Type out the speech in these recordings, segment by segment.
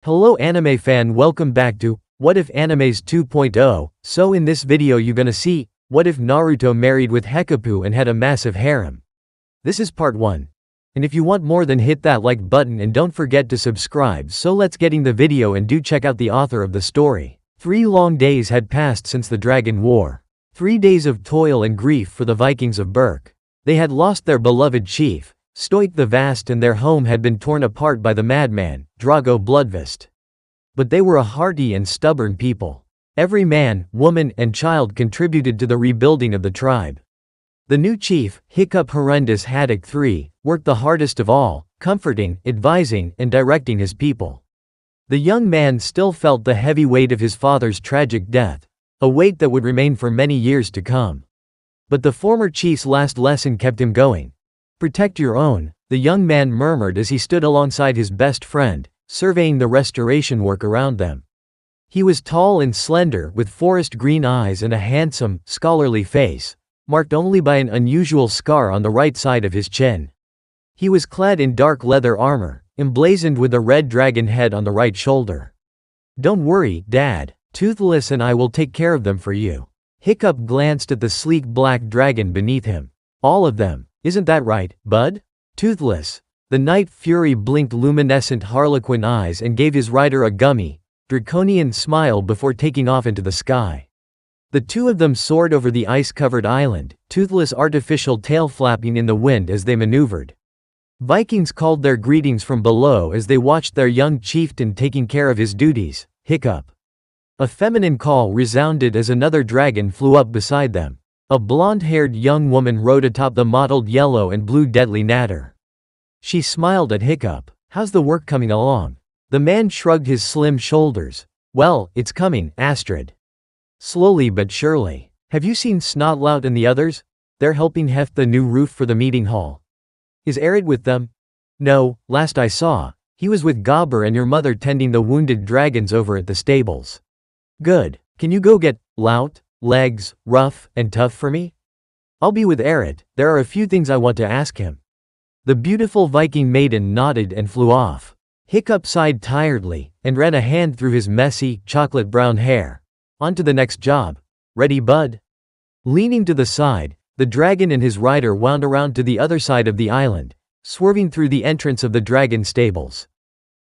Hello anime fan, welcome back to What If Animes 2.0. So in this video you gonna see, what if Naruto married with Hekapoo and had a massive harem? This is part 1. And if you want more, then hit that like button and don't forget to subscribe. So let's get in the video and do check out the author of the story. 3 long days had passed since the Dragon War. 3 days of toil and grief for the Vikings of Berk. They had lost their beloved chief, Stoik the Vast, and their home had been torn apart by the madman, Drago Bloodfist. But they were a hearty and stubborn people. Every man, woman, and child contributed to the rebuilding of the tribe. The new chief, Hiccup Horrendous Haddock III, worked the hardest of all, comforting, advising, and directing his people. The young man still felt the heavy weight of his father's tragic death, a weight that would remain for many years to come. But the former chief's last lesson kept him going. "Protect your own," the young man murmured as he stood alongside his best friend, surveying the restoration work around them. He was tall and slender, with forest green eyes and a handsome, scholarly face, marked only by an unusual scar on the right side of his chin. He was clad in dark leather armor, emblazoned with a red dragon head on the right shoulder. "Don't worry, Dad. Toothless and I will take care of them for you." Hiccup glanced at the sleek black dragon beneath him. "All of them. Isn't that right, bud?" Toothless, the night fury, blinked luminescent harlequin eyes and gave his rider a gummy, draconian smile before taking off into the sky. The two of them soared over the ice-covered island, Toothless' artificial tail flapping in the wind as they maneuvered. Vikings called their greetings from below as they watched their young chieftain taking care of his duties, Hiccup. A feminine call resounded as another dragon flew up beside them. A blonde-haired young woman rode atop the mottled yellow and blue deadly natter. She smiled at Hiccup. "How's the work coming along?" The man shrugged his slim shoulders. "Well, it's coming, Astrid. Slowly but surely. Have you seen Snotlout and the others? They're helping heft the new roof for the meeting hall." "Is Arid with them?" "No, last I saw, he was with Gobber and your mother tending the wounded dragons over at the stables." "Good. Can you go get Lout, Legs, Rough, and Tough for me?" "I'll be with Arid. There are a few things I want to ask him." The beautiful Viking maiden nodded and flew off. Hiccup sighed tiredly and ran a hand through his messy, chocolate-brown hair. "On to the next job. Ready, bud?" Leaning to the side, the dragon and his rider wound around to the other side of the island, swerving through the entrance of the dragon stables.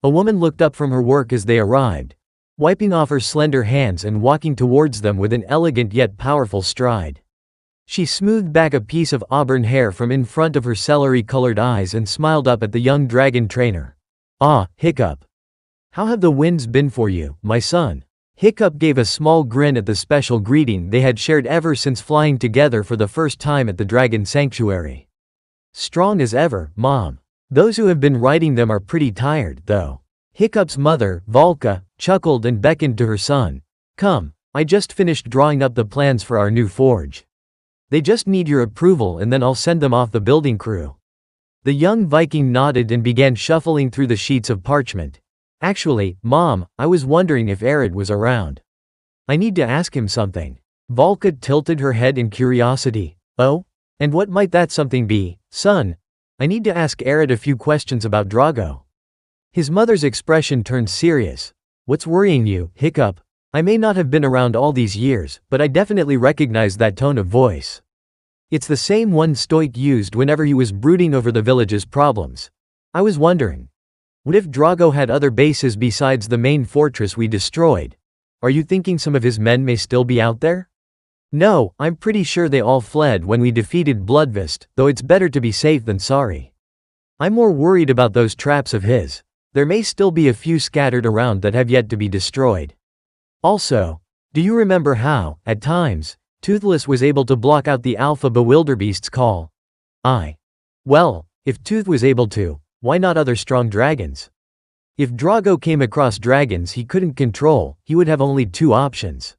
A woman looked up from her work as they arrived, wiping off her slender hands and walking towards them with an elegant yet powerful stride. She smoothed back a piece of auburn hair from in front of her celery-colored eyes and smiled up at the young dragon trainer. "Ah, Hiccup. How have the winds been for you, my son?" Hiccup gave a small grin at the special greeting they had shared ever since flying together for the first time at the Dragon Sanctuary. "Strong as ever, Mom. Those who have been riding them are pretty tired, though." Hiccup's mother, Valka, chuckled and beckoned to her son. "Come, I just finished drawing up the plans for our new forge. They just need your approval and then I'll send them off the building crew." The young Viking nodded and began shuffling through the sheets of parchment. "Actually, Mom, I was wondering if Arid was around. I need to ask him something." Valka tilted her head in curiosity. "Oh? And what might that something be, son?" "I need to ask Arid a few questions about Drago." His mother's expression turned serious. "What's worrying you, Hiccup? I may not have been around all these years, but I definitely recognize that tone of voice. It's the same one Stoik used whenever he was brooding over the village's problems. I was wondering, what if Drago had other bases besides the main fortress we destroyed? Are you thinking some of his men may still be out there?" "No, I'm pretty sure they all fled when we defeated Bloodfist, though it's better to be safe than sorry. I'm more worried about those traps of his. There may still be a few scattered around that have yet to be destroyed. Also, do you remember how, at times, Toothless was able to block out the Alpha Bewilderbeast's call? Well, if Tooth was able to, why not other strong dragons? If Drago came across dragons he couldn't control, he would have only 2 options.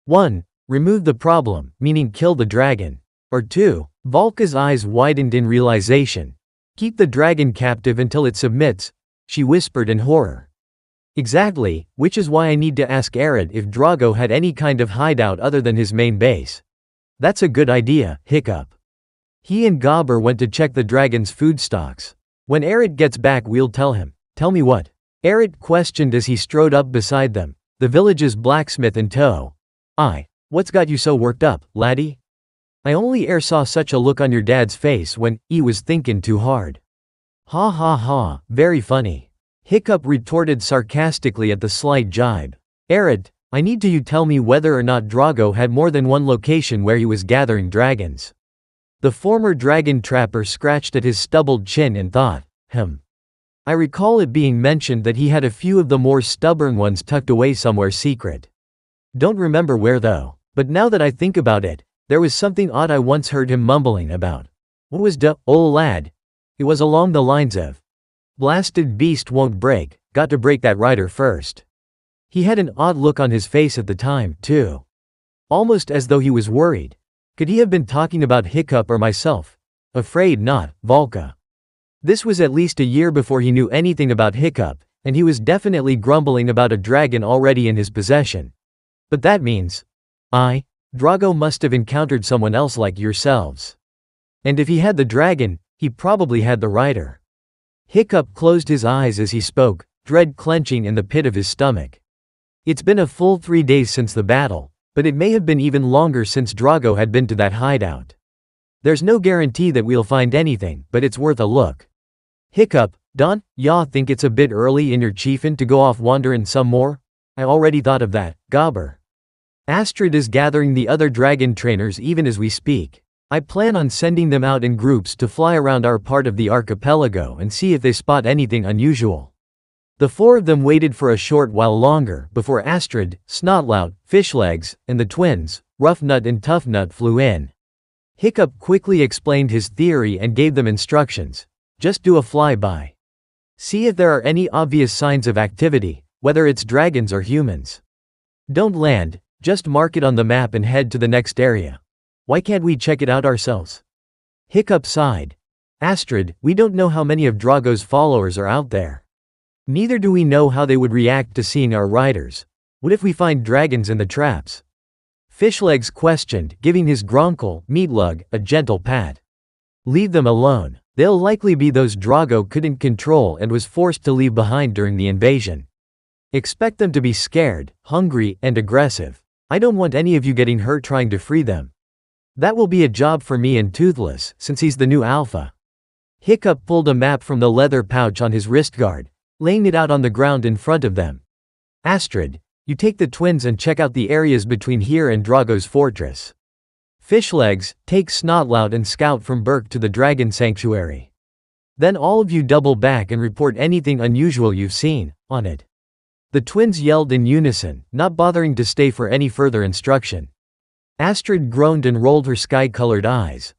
1. Remove the problem, meaning kill the dragon. Or 2. Valka's eyes widened in realization. Keep the dragon captive until it submits, she whispered in horror. "Exactly, which is why I need to ask Arid if Drago had any kind of hideout other than his main base." "That's a good idea, Hiccup. He and Gobber went to check the dragon's food stocks. When Arid gets back we'll tell him." "Tell me what?" Arid questioned as he strode up beside them, the village's blacksmith in tow. What's got you so worked up, laddie? I only e'er saw such a look on your dad's face when he was thinkin' too hard. Ha ha ha, very funny. Hiccup retorted sarcastically at the slight jibe. Arid, I need you tell me whether or not Drago had more than one location where he was gathering dragons. The former dragon trapper scratched at his stubbled chin and thought, I recall it being mentioned that he had a few of the more stubborn ones tucked away somewhere secret. Don't remember where though, but now that I think about it, there was something odd I once heard him mumbling about. What was ol' lad? It was along the lines of, blasted beast won't break, got to break that rider first. He had an odd look on his face at the time, too. Almost as though he was worried. Could he have been talking about Hiccup or myself? Afraid not, Volca. This was at least a year before he knew anything about Hiccup, and he was definitely grumbling about a dragon already in his possession. But that means, Drago must have encountered someone else like yourselves. And if he had the dragon, he probably had the rider. Hiccup closed his eyes as he spoke, dread clenching in the pit of his stomach. It's been a full 3 days since the battle, but it may have been even longer since Drago had been to that hideout. There's no guarantee that we'll find anything, but it's worth a look. Hiccup, don't ya think it's a bit early in your chiefin to go off wanderin' some more? I already thought of that, gobber. Astrid is gathering the other dragon trainers even as we speak. I plan on sending them out in groups to fly around our part of the archipelago and see if they spot anything unusual. The 4 of them waited for a short while longer before Astrid, Snotlout, Fishlegs, and the twins, Roughnut and Toughnut flew in. Hiccup quickly explained his theory and gave them instructions. Just do a flyby. See if there are any obvious signs of activity, whether it's dragons or humans. Don't land, just mark it on the map and head to the next area. Why can't we check it out ourselves? Hiccup sighed. Astrid, we don't know how many of Drago's followers are out there. Neither do we know how they would react to seeing our riders. What if we find dragons in the traps? Fishlegs questioned, giving his gronkel, Meatlug, a gentle pat. Leave them alone. They'll likely be those Drago couldn't control and was forced to leave behind during the invasion. Expect them to be scared, hungry, and aggressive. I don't want any of you getting hurt trying to free them. That will be a job for me and Toothless, since he's the new alpha. Hiccup pulled a map from the leather pouch on his wrist guard, laying it out on the ground in front of them. Astrid, you take the twins and check out the areas between here and Drago's fortress. Fishlegs, take Snotlout and Scout from Burke to the Dragon Sanctuary. Then all of you double back and report anything unusual you've seen, on it. The twins yelled in unison, not bothering to stay for any further instruction. Astrid groaned and rolled her sky-colored eyes.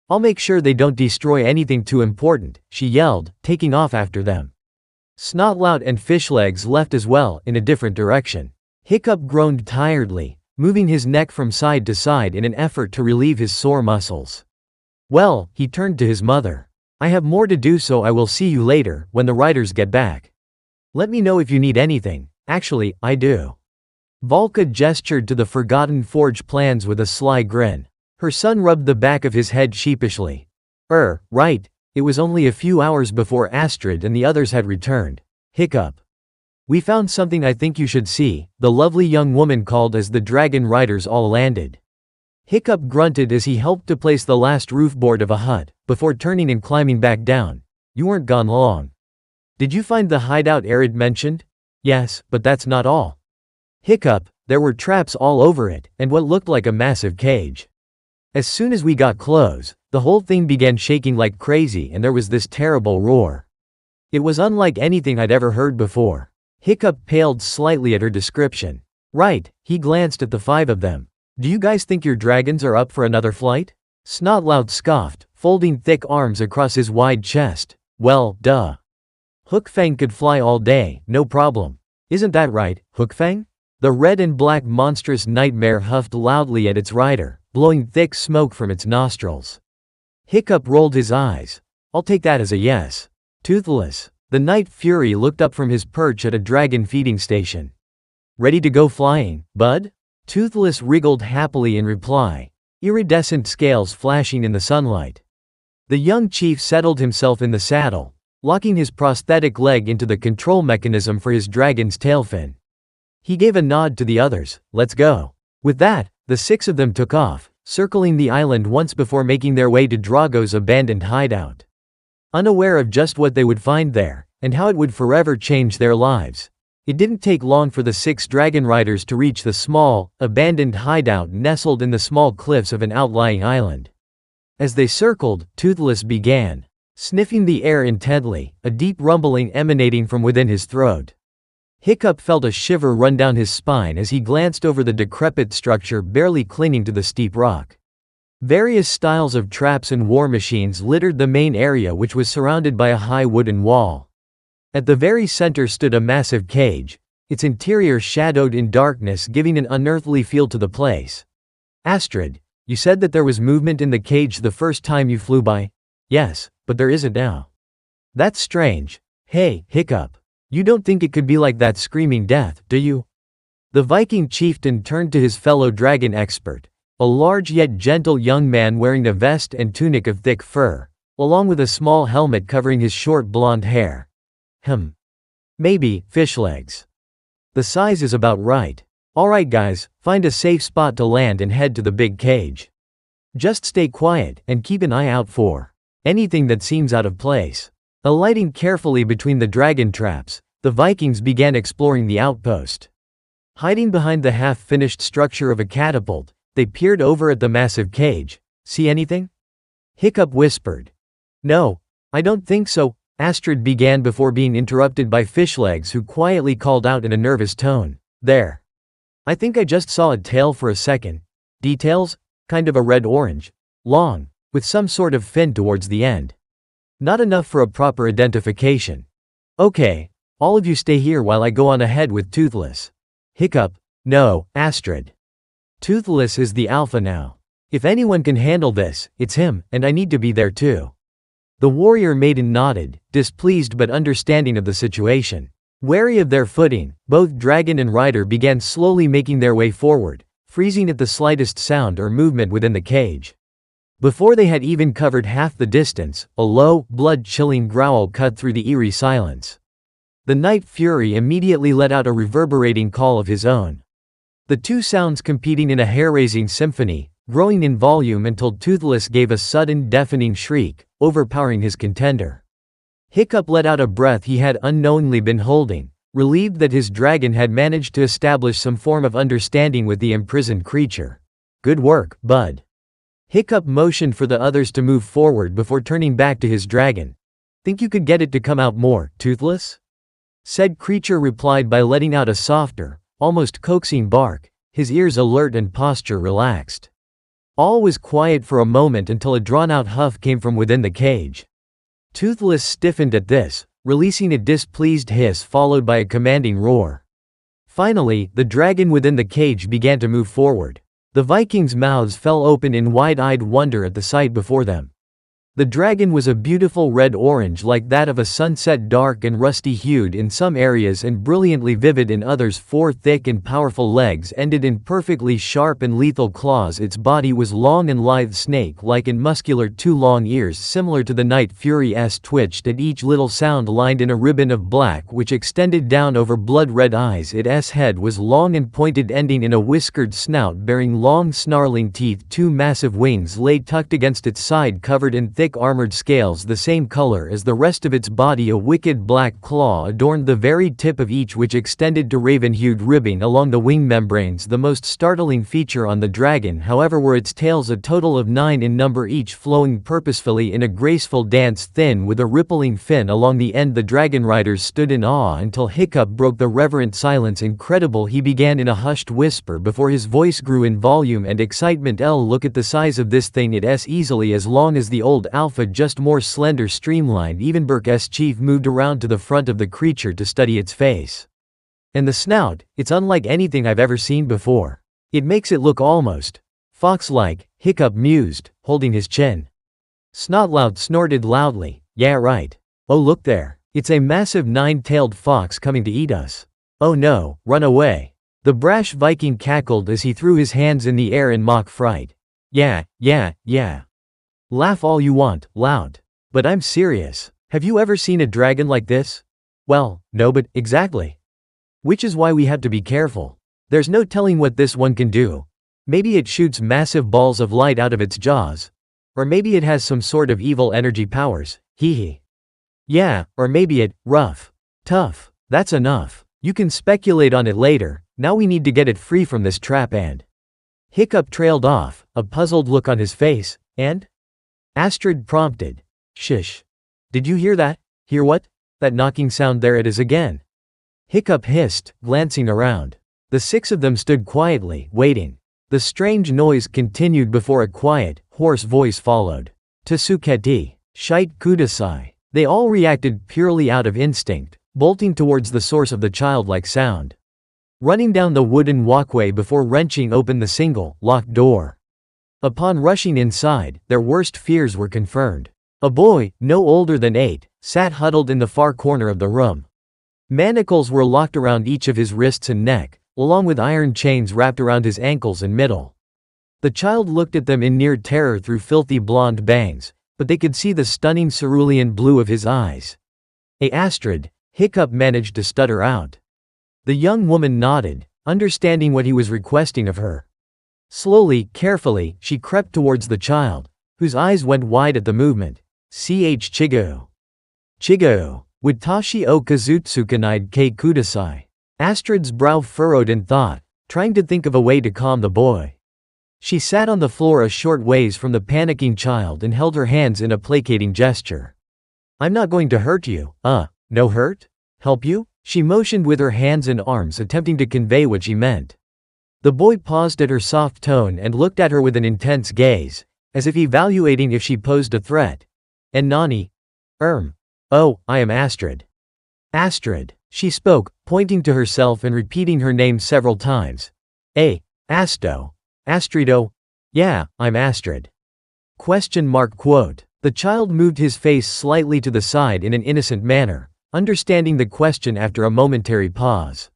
I'll make sure they don't destroy anything too important, she yelled, taking off after them. Snotlout and Fishlegs left as well, in a different direction. Hiccup groaned tiredly, moving his neck from side to side in an effort to relieve his sore muscles. Well, he turned to his mother. I have more to do, so I will see you later, when the riders get back. Let me know if you need anything. Actually, I do. Volca gestured to the forgotten forge plans with a sly grin. Her son rubbed the back of his head sheepishly. Right. It was only a few hours before Astrid and the others had returned. Hiccup. We found something I think you should see, the lovely young woman called as the dragon riders all landed. Hiccup grunted as he helped to place the last roof board of a hut, before turning and climbing back down. You weren't gone long. Did you find the hideout Arid mentioned? Yes, but that's not all. Hiccup, there were traps all over it, and what looked like a massive cage. As soon as we got close, the whole thing began shaking like crazy and there was this terrible roar. It was unlike anything I'd ever heard before. Hiccup paled slightly at her description. Right, he glanced at the 5 of them. Do you guys think your dragons are up for another flight? Snotlout scoffed, folding thick arms across his wide chest. Well, duh. Hookfang could fly all day, no problem. Isn't that right, Hookfang? The red and black monstrous nightmare huffed loudly at its rider, blowing thick smoke from its nostrils. Hiccup rolled his eyes. I'll take that as a yes. Toothless, the night fury looked up from his perch at a dragon feeding station. Ready to go flying, bud? Toothless wriggled happily in reply, iridescent scales flashing in the sunlight. The young chief settled himself in the saddle, locking his prosthetic leg into the control mechanism for his dragon's tail fin. He gave a nod to the others, "Let's go." With that, the 6 of them took off, circling the island once before making their way to Drago's abandoned hideout. Unaware of just what they would find there, and how it would forever change their lives. It didn't take long for the 6 dragon riders to reach the small, abandoned hideout nestled in the small cliffs of an outlying island. As they circled, Toothless began sniffing the air intently, a deep rumbling emanating from within his throat. Hiccup felt a shiver run down his spine as he glanced over the decrepit structure barely clinging to the steep rock. Various styles of traps and war machines littered the main area, which was surrounded by a high wooden wall. At the very center stood a massive cage, its interior shadowed in darkness, giving an unearthly feel to the place. "Astrid, you said that there was movement in the cage the first time you flew by?" "Yes, but there isn't now." "That's strange. Hey, Hiccup. You don't think it could be like that screaming death, do you?" The Viking chieftain turned to his fellow dragon expert, a large yet gentle young man wearing a vest and tunic of thick fur, along with a small helmet covering his short blonde hair. Maybe, fish legs. The size is about right. Alright guys, find a safe spot to land and head to the big cage. Just stay quiet, and keep an eye out for anything that seems out of place. Alighting carefully between the dragon traps, the Vikings began exploring the outpost. Hiding behind the half-finished structure of a catapult, they peered over at the massive cage. "See anything?" Hiccup whispered. "No, I don't think so," Astrid began before being interrupted by Fishlegs, who quietly called out in a nervous tone, "There. I think I just saw a tail for a second. Details? Kind of a red-orange. Long, with some sort of fin towards the end. Not enough for a proper identification. Okay, all of you stay here while I go on ahead with Toothless." Hiccup, "No, Astrid. Toothless is the alpha now. If anyone can handle this, it's him, and I need to be there too." The warrior maiden nodded, displeased but understanding of the situation. Wary of their footing, both dragon and rider began slowly making their way forward, freezing at the slightest sound or movement within the cage. Before they had even covered half the distance, a low, blood-chilling growl cut through the eerie silence. The Night Fury immediately let out a reverberating call of his own. The two sounds competing in a hair-raising symphony, growing in volume until Toothless gave a sudden deafening shriek, overpowering his contender. Hiccup let out a breath he had unknowingly been holding, relieved that his dragon had managed to establish some form of understanding with the imprisoned creature. "Good work, bud." Hiccup motioned for the others to move forward before turning back to his dragon. "Think you could get it to come out more, Toothless?" Said creature replied by letting out a softer, almost coaxing bark, his ears alert and posture relaxed. All was quiet for a moment until a drawn-out huff came from within the cage. Toothless stiffened at this, releasing a displeased hiss followed by a commanding roar. Finally, the dragon within the cage began to move forward. The Vikings' mouths fell open in wide-eyed wonder at the sight before them. The dragon was a beautiful red-orange like that of a sunset, dark and rusty-hued in some areas and brilliantly vivid in others. 4 thick and powerful legs ended in perfectly sharp and lethal claws. Its body was long and lithe, snake-like and muscular. 2 long ears similar to the Night Fury's twitched at each little sound, lined in a ribbon of black which extended down over blood-red eyes. Its head was long and pointed, ending in a whiskered snout bearing long snarling teeth. 2 massive wings lay tucked against its side, covered in thick armored scales the same color as the rest of its body. A wicked black claw adorned the very tip of each, which extended to raven-hued ribbing along the wing membranes. The most startling feature on the dragon, however, were its tails, a total of 9 in number, each flowing purposefully in a graceful dance, thin with a rippling fin along the end. The dragon riders stood in awe until Hiccup broke the reverent silence. "Incredible," he began in a hushed whisper before his voice grew in volume and excitement. "Look at the size of this thing. It's easily as long as the old alpha, just more slender, streamlined." Even Burke's chief moved around to the front of the creature to study its face. "And the snout, it's unlike anything I've ever seen before. It makes it look almost fox-like," Hiccup mused, holding his chin. Snotlout snorted loudly. "Yeah, right. Oh, look there. It's a massive 9-tailed fox coming to eat us. Oh no, run away." The brash Viking cackled as he threw his hands in the air in mock fright. Yeah. Laugh all you want, loud. But I'm serious. Have you ever seen a dragon like this? Well, no, but exactly. Which is why we have to be careful. There's no telling what this one can do. Maybe it shoots massive balls of light out of its jaws. Or maybe it has some sort of evil energy powers, hee hee. Yeah, or maybe it, rough. Tough. That's enough. You can speculate on it later, now we need to get it free from this trap and… Hiccup trailed off, a puzzled look on his face, and… Astrid prompted. Shush. Did you hear that? Hear what? That knocking sound, there it is again. Hiccup hissed, glancing around. The six of them stood quietly, waiting. The strange noise continued before a quiet, hoarse voice followed. Tasuketi. Shite kudasai. They all reacted purely out of instinct, bolting towards the source of the childlike sound. Running down the wooden walkway before wrenching open the single, locked door. Upon rushing inside, their worst fears were confirmed. A boy, no older than 8, sat huddled in the far corner of the room. Manacles were locked around each of his wrists and neck, along with iron chains wrapped around his ankles and middle. The child looked at them in near terror through filthy blonde bangs, but they could see the stunning cerulean blue of his eyes. Astrid, Hiccup managed to stutter out. The young woman nodded, understanding what he was requesting of her. Slowly, carefully, she crept towards the child, whose eyes went wide at the movement. Chigo. Chigo. Would Tashi o Kazutsukanide ke kudasai? Astrid's brow furrowed in thought, trying to think of a way to calm the boy. She sat on the floor a short ways from the panicking child and held her hands in a placating gesture. I'm not going to hurt you, no hurt? Help you? She motioned with her hands and arms, attempting to convey what she meant. The boy paused at her soft tone and looked at her with an intense gaze, as if evaluating if she posed a threat. And Nani? Oh, I am Astrid. Astrid. She spoke, pointing to herself and repeating her name several times. Asto. Astrido. Yeah, I'm Astrid. Quote. The child moved his face slightly to the side in an innocent manner, understanding the question after a momentary pause.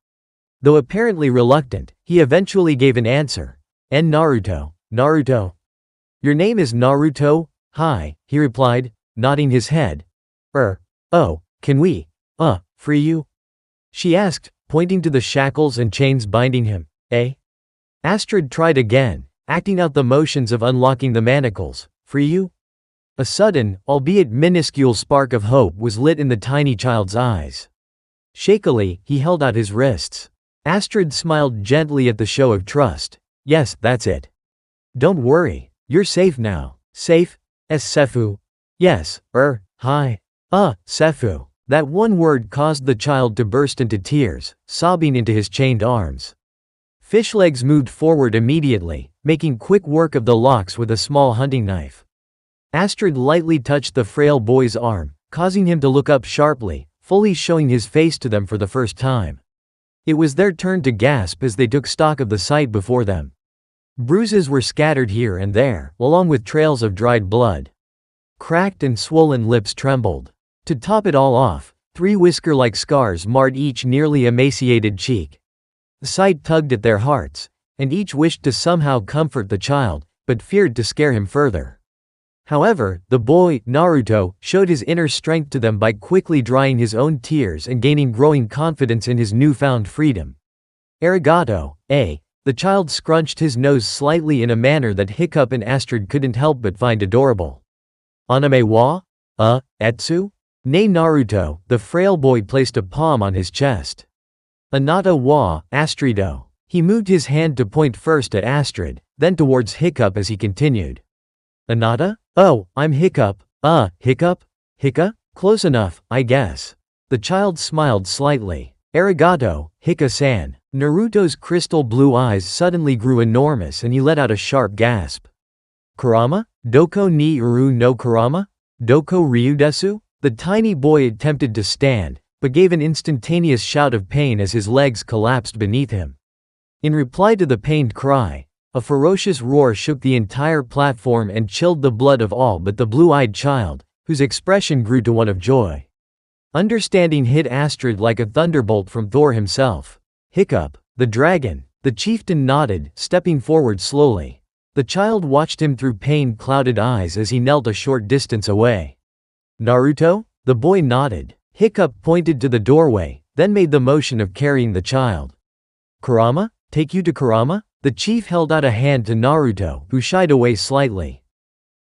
Though apparently reluctant, he eventually gave an answer. Naruto. Naruto. Your name is Naruto? Hi, he replied, nodding his head. Oh, can we, free you? She asked, pointing to the shackles and chains binding him. Astrid tried again, acting out the motions of unlocking the manacles. Free you? A sudden, albeit minuscule spark of hope was lit in the tiny child's eyes. Shakily, he held out his wrists. Astrid smiled gently at the show of trust. Yes, that's it. Don't worry, you're safe now. Safe? Sefu. Yes, hi. Sefu. That one word caused the child to burst into tears, sobbing into his chained arms. Fishlegs moved forward immediately, making quick work of the locks with a small hunting knife. Astrid lightly touched the frail boy's arm, causing him to look up sharply, fully showing his face to them for the first time. It was their turn to gasp as they took stock of the sight before them. Bruises were scattered here and there, along with trails of dried blood. Cracked and swollen lips trembled. To top it all off, 3 whisker-like scars marred each nearly emaciated cheek. The sight tugged at their hearts, and each wished to somehow comfort the child, but feared to scare him further. However, the boy, Naruto, showed his inner strength to them by quickly drying his own tears and gaining growing confidence in his newfound freedom. Arigato, The child scrunched his nose slightly in a manner that Hiccup and Astrid couldn't help but find adorable. Anime wa? Etsu? Nay Naruto, the frail boy placed a palm on his chest. Anata wa, Astrido. He moved his hand to point first at Astrid, then towards Hiccup as he continued. Anata? Oh, I'm Hiccup. Hiccup? Hicca? Close enough, I guess. The child smiled slightly. Arigato, Hicca-san. Naruto's crystal blue eyes suddenly grew enormous and he let out a sharp gasp. Kurama? Doko ni uru no Kurama? Doko ryu desu? The tiny boy attempted to stand, but gave an instantaneous shout of pain as his legs collapsed beneath him. In reply to the pained cry, a ferocious roar shook the entire platform and chilled the blood of all but the blue-eyed child, whose expression grew to one of joy. Understanding hit Astrid like a thunderbolt from Thor himself. Hiccup, the dragon. The chieftain nodded, stepping forward slowly. The child watched him through pain-clouded eyes as he knelt a short distance away. Naruto? The boy nodded. Hiccup pointed to the doorway, then made the motion of carrying the child. Kurama? Take you to Kurama? The chief held out a hand to Naruto, who shied away slightly.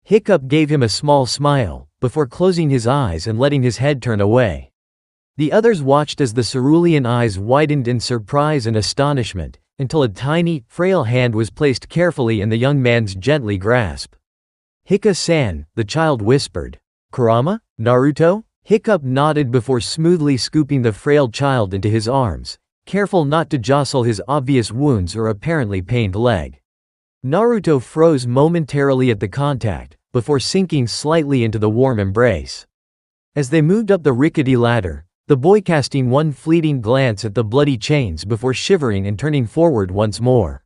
Hiccup gave him a small smile, before closing his eyes and letting his head turn away. The others watched as the cerulean eyes widened in surprise and astonishment, until a tiny, frail hand was placed carefully in the young man's gently grasp. Hika-san, the child whispered. Kurama? Naruto? Hiccup nodded before smoothly scooping the frail child into his arms, careful not to jostle his obvious wounds or apparently pained leg. Naruto froze momentarily at the contact, before sinking slightly into the warm embrace. As they moved up the rickety ladder, the boy casting one fleeting glance at the bloody chains before shivering and turning forward once more.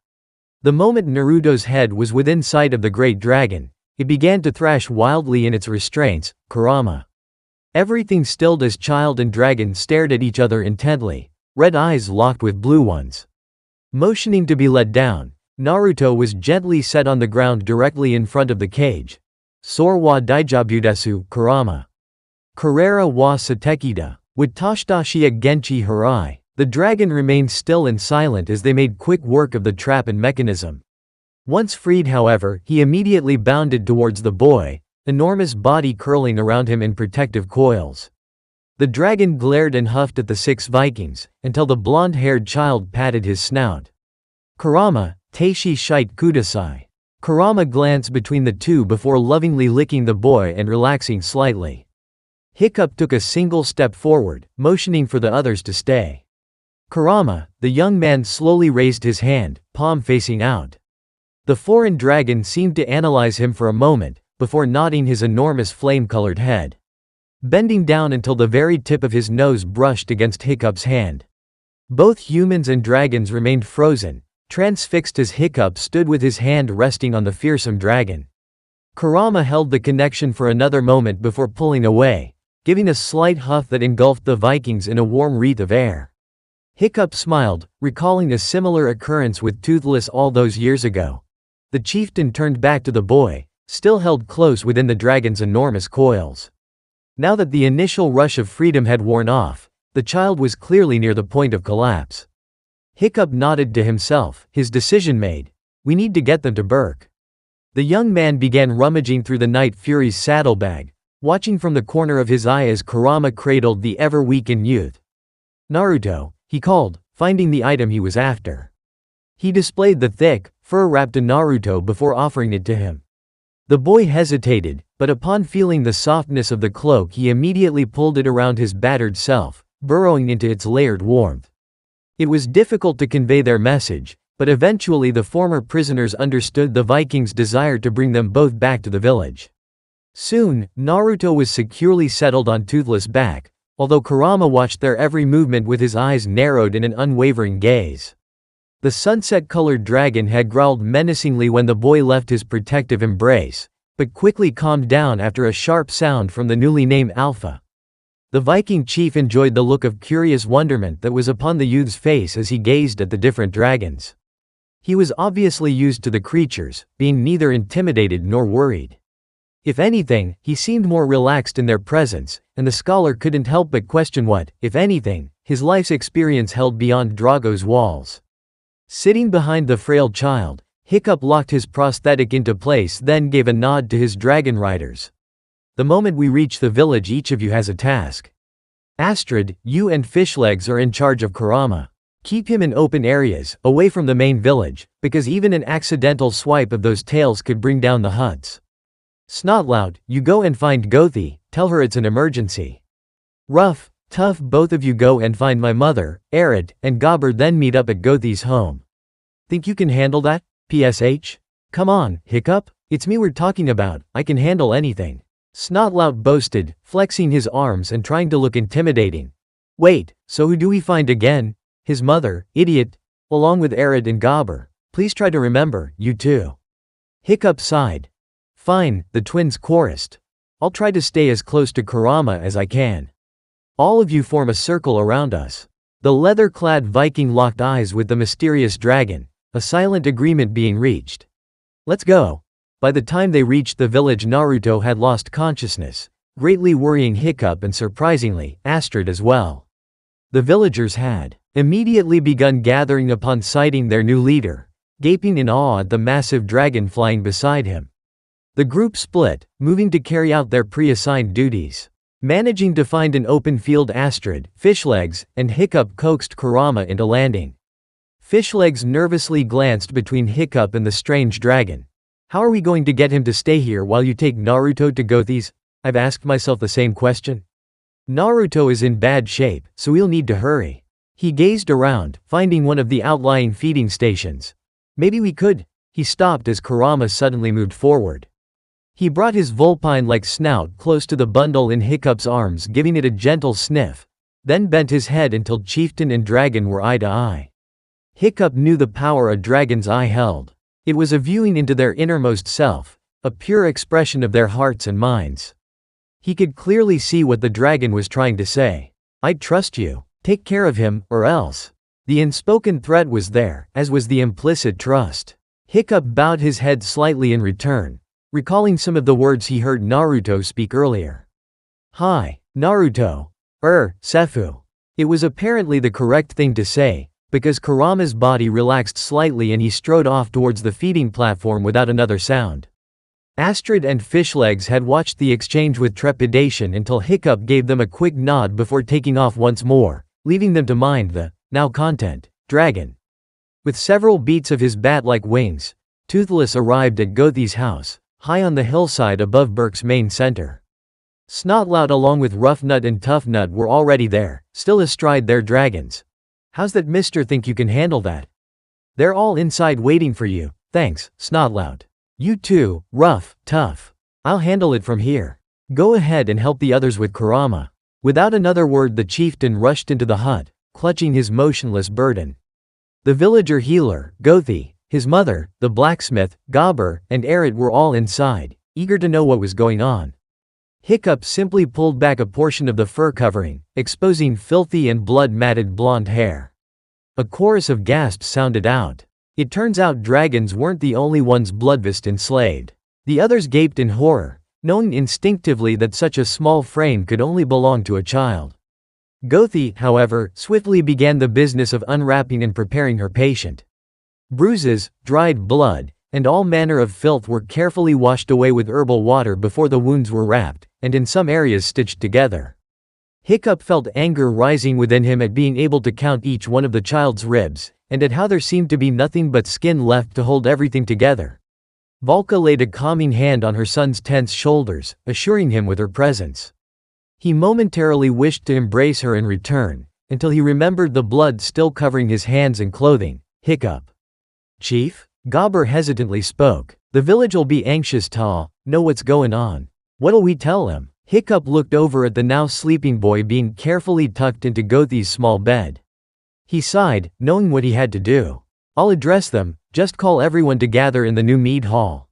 The moment Naruto's head was within sight of the great dragon, it began to thrash wildly in its restraints. Kurama. Everything stilled as child and dragon stared at each other intently, red eyes locked with blue ones. Motioning to be let down, Naruto was gently set on the ground directly in front of the cage. Sore wa daijabu desu, Kurama. Karera wa satekida. With Toshidashia Genchi Harai, the dragon remained still and silent as they made quick work of the trap and mechanism. Once freed, however, he immediately bounded towards the boy, enormous body curling around him in protective coils. The dragon glared and huffed at the 6 Vikings, until the blonde-haired child patted his snout. Kurama, Teishi shite kudasai. Kurama glanced between the two before lovingly licking the boy and relaxing slightly. Hiccup took a single step forward, motioning for the others to stay. Kurama, the young man slowly raised his hand, palm facing out. The foreign dragon seemed to analyze him for a moment, before nodding his enormous flame-colored head. Bending down until the very tip of his nose brushed against Hiccup's hand. Both humans and dragons remained frozen, transfixed as Hiccup stood with his hand resting on the fearsome dragon. Kurama held the connection for another moment before pulling away, giving a slight huff that engulfed the Vikings in a warm wreath of air. Hiccup smiled, recalling a similar occurrence with Toothless all those years ago. The chieftain turned back to the boy, still held close within the dragon's enormous coils. Now that the initial rush of freedom had worn off, the child was clearly near the point of collapse. Hiccup nodded to himself, his decision made. We need to get them to Burke. The young man began rummaging through the Night Fury's saddlebag, watching from the corner of his eye as Kurama cradled the ever-weak in youth. Naruto, he called, finding the item he was after. He displayed the thick, fur wrap to Naruto before offering it to him. The boy hesitated, but upon feeling the softness of the cloak he immediately pulled it around his battered self, burrowing into its layered warmth. It was difficult to convey their message, but eventually the former prisoners understood the Vikings' desire to bring them both back to the village. Soon, Naruto was securely settled on Toothless' back, although Kurama watched their every movement with his eyes narrowed in an unwavering gaze. The sunset-colored dragon had growled menacingly when the boy left his protective embrace, but quickly calmed down after a sharp sound from the newly named Alpha. The Viking chief enjoyed the look of curious wonderment that was upon the youth's face as he gazed at the different dragons. He was obviously used to the creatures, being neither intimidated nor worried. If anything, he seemed more relaxed in their presence, and the scholar couldn't help but question what, if anything, his life's experience held beyond Drago's walls. Sitting behind the frail child, Hiccup locked his prosthetic into place, then gave a nod to his dragon riders. The moment we reach the village, each of you has a task. Astrid, you and Fishlegs are in charge of Kurama. Keep him in open areas, away from the main village, because even an accidental swipe of those tails could bring down the huts. Snotlout, you go and find Gothi, tell her it's an emergency. Rough, Tough, both of you go and find my mother, Arid, and Gobber, then meet up at Gothi's home. Think you can handle that, PSH? Come on, Hiccup, it's me we're talking about, I can handle anything. Snotlout boasted, flexing his arms and trying to look intimidating. Wait, so who do we find again? His mother, idiot, along with Arid and Gobber. Please try to remember, you too. Hiccup sighed. Fine, the twins chorused. I'll try to stay as close to Kurama as I can. All of you form a circle around us. The leather-clad Viking locked eyes with the mysterious dragon, a silent agreement being reached. Let's go. By the time they reached the village, Naruto had lost consciousness, greatly worrying Hiccup and surprisingly, Astrid as well. The villagers had immediately begun gathering upon sighting their new leader, gaping in awe at the massive dragon flying beside him. The group split, moving to carry out their pre-assigned duties. Managing to find an open field, Astrid, Fishlegs, and Hiccup coaxed Kurama into landing. Fishlegs nervously glanced between Hiccup and the strange dragon. How are we going to get him to stay here while you take Naruto to Gothi's? I've asked myself the same question. Naruto is in bad shape, so we'll need to hurry. He gazed around, finding one of the outlying feeding stations. Maybe we could. He stopped as Kurama suddenly moved forward. He brought his vulpine-like snout close to the bundle in Hiccup's arms, giving it a gentle sniff, then bent his head until chieftain and dragon were eye to eye. Hiccup knew the power a dragon's eye held. It was a viewing into their innermost self, a pure expression of their hearts and minds. He could clearly see what the dragon was trying to say. "I trust you. Take care of him, or else." The unspoken threat was there, as was the implicit trust. Hiccup bowed his head slightly in return, recalling some of the words he heard Naruto speak earlier. "Hi, Naruto. Sefu." It was apparently the correct thing to say, because Kurama's body relaxed slightly and he strode off towards the feeding platform without another sound. Astrid and Fishlegs had watched the exchange with trepidation until Hiccup gave them a quick nod before taking off once more, leaving them to mind the, now content, dragon. With several beats of his bat-like wings, Toothless arrived at Gothi's house, high on the hillside above Berk's main center. Snotlout along with Rough Nut and Tough Nut were already there, still astride their dragons. "How's that mister think you can handle that?" "They're all inside waiting for you, thanks, Snotlout." "You too, Rough, Tough. I'll handle it from here. Go ahead and help the others with Kurama." Without another word the chieftain rushed into the hut, clutching his motionless burden. The villager healer, Gothi, his mother, the blacksmith, Gobber, and Arid were all inside, eager to know what was going on. Hiccup simply pulled back a portion of the fur covering, exposing filthy and blood-matted blonde hair. A chorus of gasps sounded out. It turns out dragons weren't the only ones Bloodfist enslaved. The others gaped in horror, knowing instinctively that such a small frame could only belong to a child. Gothi, however, swiftly began the business of unwrapping and preparing her patient. Bruises, dried blood, and all manner of filth were carefully washed away with herbal water before the wounds were wrapped, and in some areas stitched together. Hiccup felt anger rising within him at being able to count each one of the child's ribs, and at how there seemed to be nothing but skin left to hold everything together. Valka laid a calming hand on her son's tense shoulders, assuring him with her presence. He momentarily wished to embrace her in return, until he remembered the blood still covering his hands and clothing. "Hiccup. Chief?" Gobber hesitantly spoke. "The village'll be anxious to know what's going on. What'll we tell them?" Hiccup looked over at the now sleeping boy being carefully tucked into Gothi's small bed. He sighed, knowing what he had to do. "I'll address them, just call everyone to gather in the new mead hall."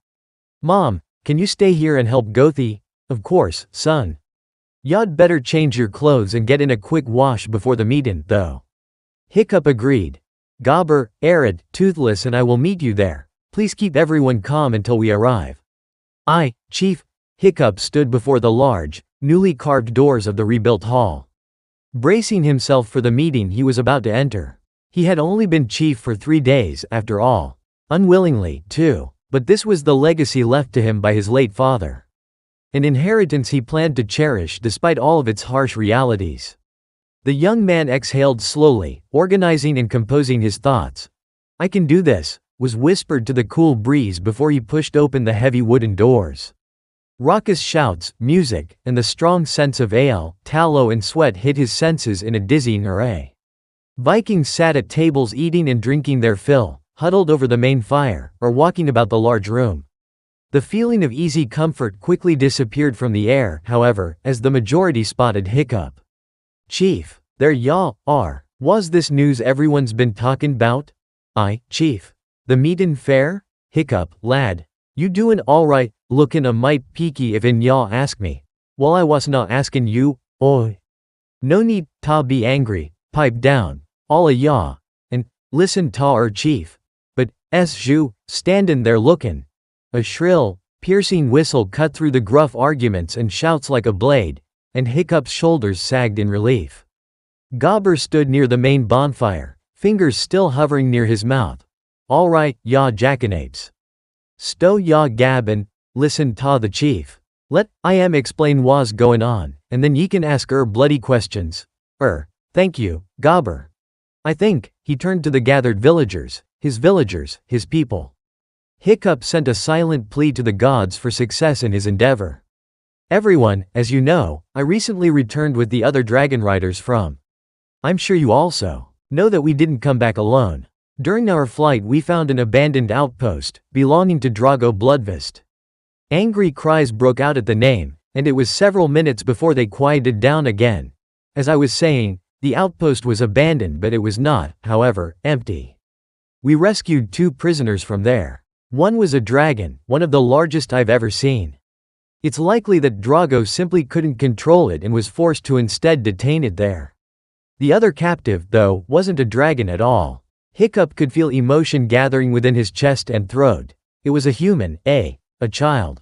"Mom, can you stay here and help Gothi?" "Of course, son. Y'd better change your clothes and get in a quick wash before the meetin', though." Hiccup agreed. "Gobber, Arid, Toothless and I will meet you there. Please keep everyone calm until we arrive." "Aye, Chief." Hiccup stood before the large, newly carved doors of the rebuilt hall. Bracing himself for the meeting he was about to enter. He had only been chief for 3 days, after all. Unwillingly, too, but this was the legacy left to him by his late father. An inheritance he planned to cherish despite all of its harsh realities. The young man exhaled slowly, organizing and composing his thoughts. "I can do this," was whispered to the cool breeze before he pushed open the heavy wooden doors. Raucous shouts, music, and the strong sense of ale, tallow and sweat hit his senses in a dizzying array. Vikings sat at tables eating and drinking their fill, huddled over the main fire, or walking about the large room. The feeling of easy comfort quickly disappeared from the air, however, as the majority spotted Hiccup. "Chief, there y'all are. Was this news everyone's been talking 'bout?" "Aye, Chief. The meetin' fair?" "Hiccup, lad. You doin' alright, lookin' a mite peaky if in y'all ask me." "Well, I was not askin' you, oi." "No need ta be angry, pipe down, all a yaw, and listen ta Chief. But, you, standin' there lookin'." A shrill, Piercing whistle cut through the gruff arguments and shouts like a blade, and Hiccup's shoulders sagged in relief. Gobber stood near the main bonfire, fingers still hovering near his mouth. "All right, ya jackanapes. Stow ya gab and listen ta the chief. Let I explain wha's goin' on, and then ye can ask bloody questions. Thank you, Gobber. I think," he turned to the gathered villagers, his people. Hiccup sent a silent plea to the gods for success in his endeavor. "Everyone, as you know, I recently returned with the other dragon riders from. I'm sure you also know that we didn't come back alone. During our flight we found an abandoned outpost, belonging to Drago Bloodfist." Angry cries broke out at the name, and it was several minutes before they quieted down again. As I was saying, the outpost was abandoned, but it was not, however, empty. We rescued 2 prisoners from there. One was a dragon, one of the largest I've ever seen. It's likely that Drago simply couldn't control it and was forced to instead detain it there. The other captive, though, wasn't a dragon at all. Hiccup could feel emotion gathering within his chest and throat. It was a human, a child.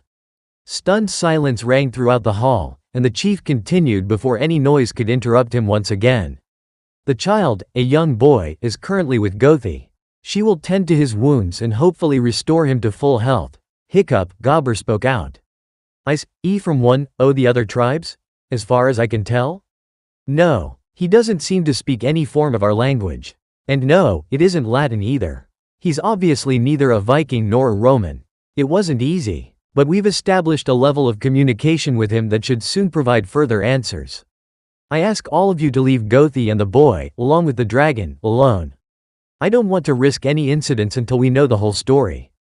Stunned silence rang throughout the hall, and the chief continued before any noise could interrupt him once again. "The child, a young boy, is currently with Gothi. She will tend to his wounds and hopefully restore him to full health." Hiccup, Gobber spoke out. From one o' the other tribes? As far as I can tell? No. He doesn't seem to speak any form of our language. And no, it isn't Latin either. He's obviously neither a Viking nor a Roman. It wasn't easy, but we've established a level of communication with him that should soon provide further answers. I ask all of you to leave Gothi and the boy, along with the dragon, alone. I don't want to risk any incidents until we know the whole story.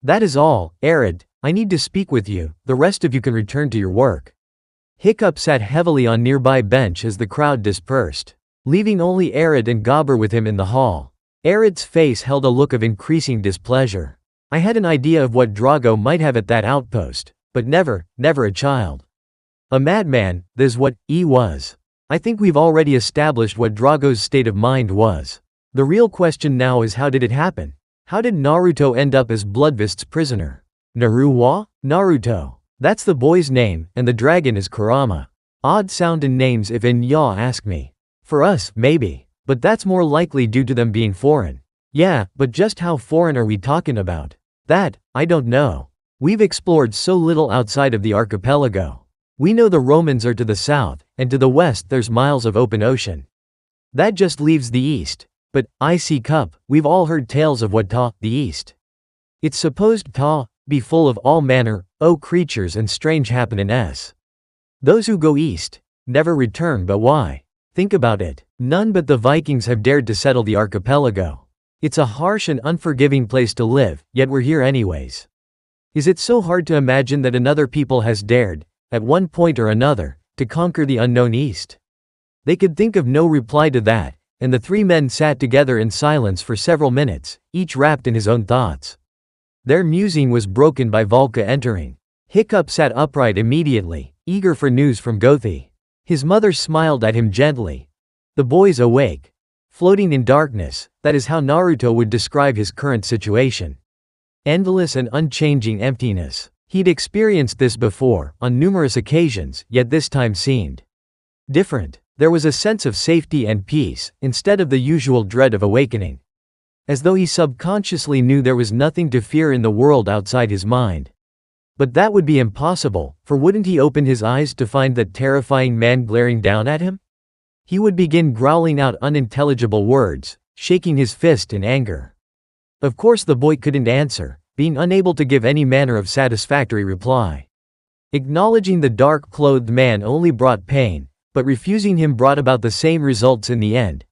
That is all. Arid, I need to speak with you, the rest of you can return to your work." Hiccup sat heavily on nearby bench as the crowd dispersed, leaving only Arid and Gobber with him in the hall. Arid's face held a look of increasing displeasure. "I had an idea of what Drago might have at that outpost, but never a child. A madman, that's what he was. I think we've already established what Drago's state of mind was. The real question now is, how did it happen? How did Naruto end up as Bloodfist's prisoner?" Naruto. That's the boy's name, and the dragon is Kurama. Odd sound in names if ya ask me. For us, maybe. But that's more likely due to them being foreign. Yeah, but just how foreign are we talking about? That, I don't know. We've explored so little outside of the archipelago. We know the Romans are to the south, and to the west there's miles of open ocean. That just leaves the east. But, we've all heard tales of what the east. It's supposed be full of all manner creatures and strange happenings. Those who go east never return, but why? Think about it. None but the Vikings have dared to settle the archipelago. It's a harsh and unforgiving place to live, yet we're here anyways. Is it so hard to imagine that another people has dared, at one point or another, to conquer the unknown east? They could think of no reply to that, and the 3 men sat together in silence for several minutes, each wrapped in his own thoughts. Their musing was broken by Volca entering. Hiccup sat upright immediately, eager for news from Gothi. His mother smiled at him gently. "The boy's awake. Floating in darkness," that is how Naruto would describe his current situation. Endless and unchanging emptiness. He'd experienced this before, on numerous occasions, yet this time seemed different. There was a sense of safety and peace, instead of the usual dread of awakening. As though he subconsciously knew there was nothing to fear in the world outside his mind. But that would be impossible, for wouldn't he open his eyes to find that terrifying man glaring down at him? He would begin growling out unintelligible words, shaking his fist in anger. Of course the boy couldn't answer, being unable to give any manner of satisfactory reply. Acknowledging the dark-clothed man only brought pain, but refusing him brought about the same results in the end.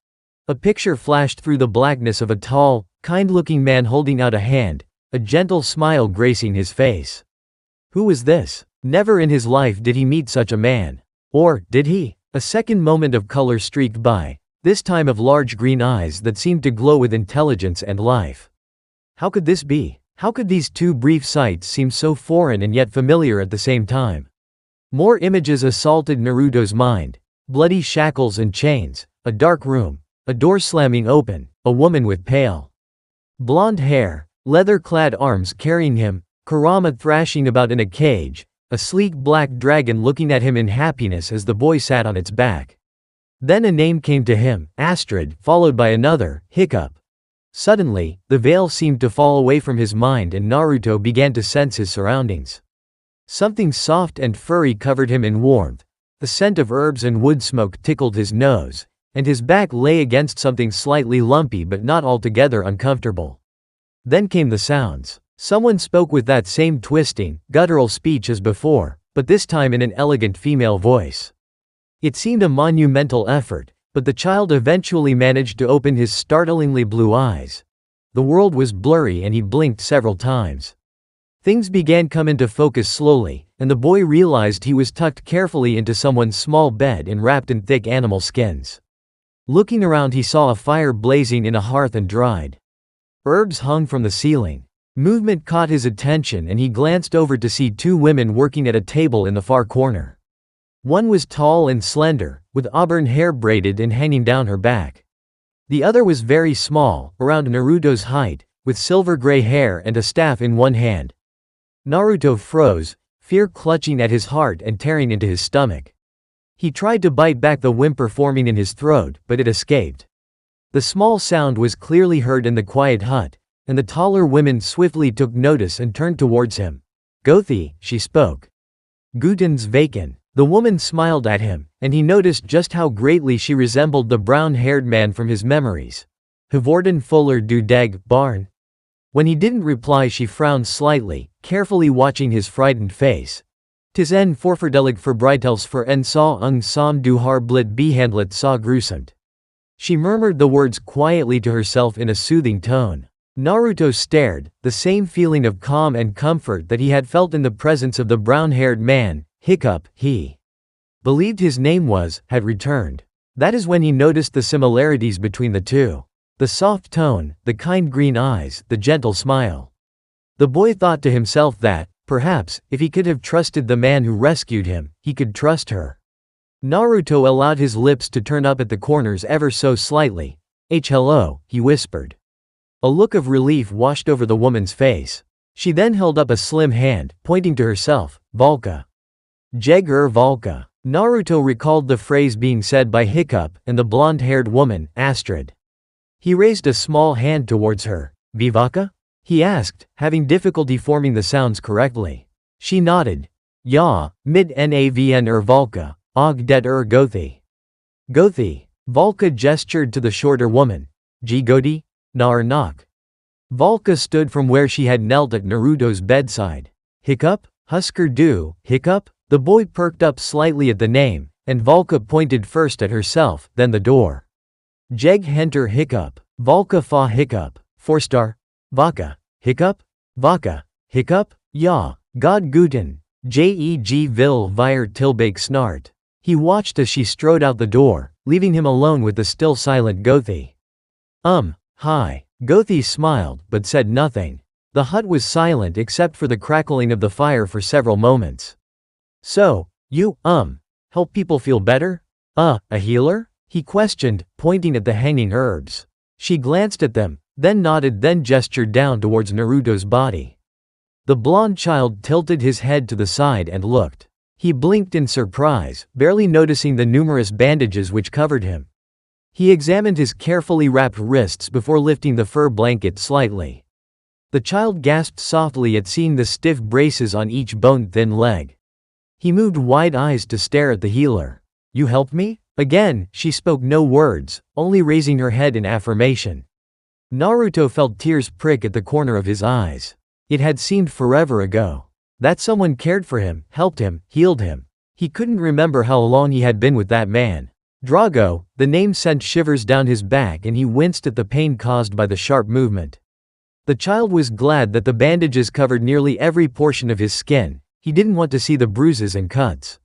A picture flashed through the blackness of a tall, kind-looking man holding out a hand, a gentle smile gracing his face. Who was this? Never in his life did he meet such a man. Or, did he? A second moment of color streaked by, this time of large green eyes that seemed to glow with intelligence and life. How could this be? How could these 2 brief sights seem so foreign and yet familiar at the same time? More images assaulted Naruto's mind. Bloody shackles and chains, a dark room, a door slamming open, a woman with pale blonde hair, leather-clad arms carrying him, Kurama thrashing about in a cage, a sleek black dragon looking at him in happiness as the boy sat on its back. Then a name came to him, Astrid, followed by another, Hiccup. Suddenly, the veil seemed to fall away from his mind and Naruto began to sense his surroundings. Something soft and furry covered him in warmth. The scent of herbs and wood smoke tickled his nose, and his back lay against something slightly lumpy but not altogether uncomfortable. Then came the sounds. Someone spoke with that same twisting, guttural speech as before, but this time in an elegant female voice. It seemed a monumental effort, but the child eventually managed to open his startlingly blue eyes. The world was blurry and he blinked several times. Things began come into focus slowly, and the boy realized he was tucked carefully into someone's small bed and wrapped in thick animal skins. Looking around he saw a fire blazing in a hearth and dried herbs hung from the ceiling. Movement caught his attention and he glanced over to see two women working at a table in the far corner. One was tall and slender, with auburn hair braided and hanging down her back. The other was very small, around Naruto's height, with silver gray hair and a staff in one hand. Naruto froze, fear clutching at his heart and tearing into his stomach. He tried to bite back the whimper forming in his throat, but it escaped. The small sound was clearly heard in the quiet hut, and the taller women swiftly took notice and turned towards him. "Gothi," she spoke. "Guten's Vaken." The woman smiled at him, and he noticed just how greatly she resembled the brown-haired man from his memories. "Havorden Fuller du Deg, Barn." When he didn't reply she frowned slightly, carefully watching his frightened face. "Tis en forverdelig verbreitels voor en sa ung sam du har blit behandlet sa gruesomt." She murmured the words quietly to herself in a soothing tone. Naruto stared, the same feeling of calm and comfort that he had felt in the presence of the brown-haired man, Hiccup, he believed his name was, had returned. That is when he noticed the similarities between the two. The soft tone, the kind green eyes, the gentle smile. The boy thought to himself that, perhaps, if he could have trusted the man who rescued him, he could trust her. Naruto allowed his lips to turn up at the corners ever so slightly. Hello, he whispered. A look of relief washed over the woman's face. She then held up a slim hand, pointing to herself, Valka. Jeg Valka. Naruto recalled the phrase being said by Hiccup and the blonde-haired woman, Astrid. He raised a small hand towards her. Vivaka? He asked, having difficulty forming the sounds correctly. She nodded. Ja, mid navn Valka, og det Gothi. Gothi. Valka gestured to the shorter woman. G Godi? Nar Nok. Valka stood from where she had knelt at Naruto's bedside. Hiccup? Husker Du, Hiccup? The boy perked up slightly at the name, and Valka pointed first at herself, then the door. Jeg henter Hiccup. Valka fa Hiccup. Forstar? Vaka. Hiccup? Vaka. Hiccup? Ja, God Guten. Jeg vil vir tilbake snart. He watched as she strode out the door, leaving him alone with the still silent Gothi. Hi. Gothi smiled, but said nothing. The hut was silent except for the crackling of the fire for several moments. So, you, help people feel better? A healer? He questioned, pointing at the hanging herbs. She glanced at them, then nodded, then gestured down towards Naruto's body. The blonde child tilted his head to the side and looked. He blinked in surprise, barely noticing the numerous bandages which covered him. He examined his carefully wrapped wrists before lifting the fur blanket slightly. The child gasped softly at seeing the stiff braces on each bone-thin leg. He moved wide eyes to stare at the healer. You helped me? Again, she spoke no words, only raising her head in affirmation. Naruto felt tears prick at the corner of his eyes. It had seemed forever ago. That someone cared for him, helped him, healed him. He couldn't remember how long he had been with that man. Drago, the name sent shivers down his back and he winced at the pain caused by the sharp movement. The child was glad that the bandages covered nearly every portion of his skin. He didn't want to see the bruises and cuts.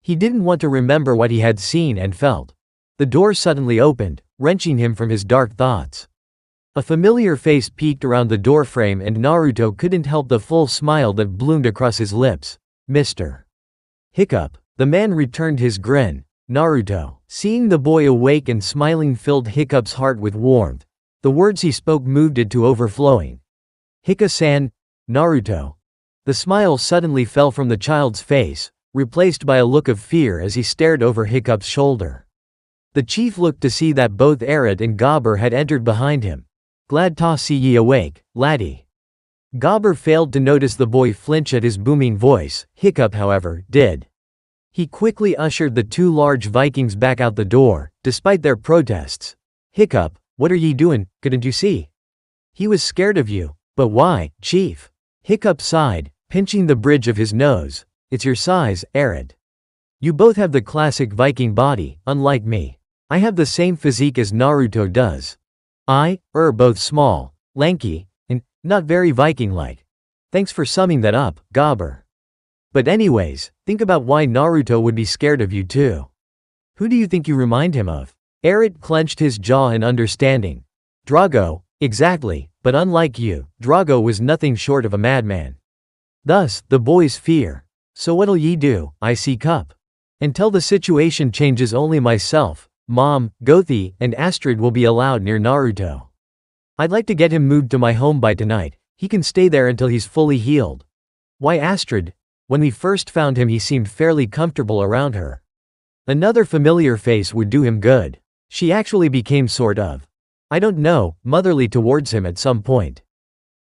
He didn't want to remember what he had seen and felt. The door suddenly opened, wrenching him from his dark thoughts. A familiar face peeked around the doorframe and Naruto couldn't help the full smile that bloomed across his lips. Mr. Hiccup. The man returned his grin. Naruto. Seeing the boy awake and smiling filled Hiccup's heart with warmth. The words he spoke moved it to overflowing. Hika-san. Naruto. The smile suddenly fell from the child's face, replaced by a look of fear as he stared over Hiccup's shoulder. The chief looked to see that both Arid and Gobber had entered behind him. "Glad to see ye awake, laddie." Gobber failed to notice the boy flinch at his booming voice. Hiccup, however, did. He quickly ushered the two large Vikings back out the door, despite their protests. "Hiccup, what are ye doin', couldn't you see? He was scared of you." "But why, chief?" Hiccup sighed, pinching the bridge of his nose. "It's your size, Arid. You both have the classic Viking body, unlike me. I have the same physique as Naruto does. Both small, lanky, and not very Viking-like." "Thanks for summing that up, Gobber. But anyways, think about why Naruto would be scared of you too. Who do you think you remind him of?" Arid clenched his jaw in understanding. "Drago, exactly, but unlike you, Drago was nothing short of a madman." Thus, the boy's fear. "So what'll ye do, Icy Cup? Until the situation changes, only myself, Mom, Gothi, and Astrid will be allowed near Naruto. I'd like to get him moved to my home by tonight. He can stay there until he's fully healed." "Why Astrid? When we first found him he seemed fairly comfortable around her. Another familiar face would do him good. She actually became sort of, I don't know, motherly towards him at some point."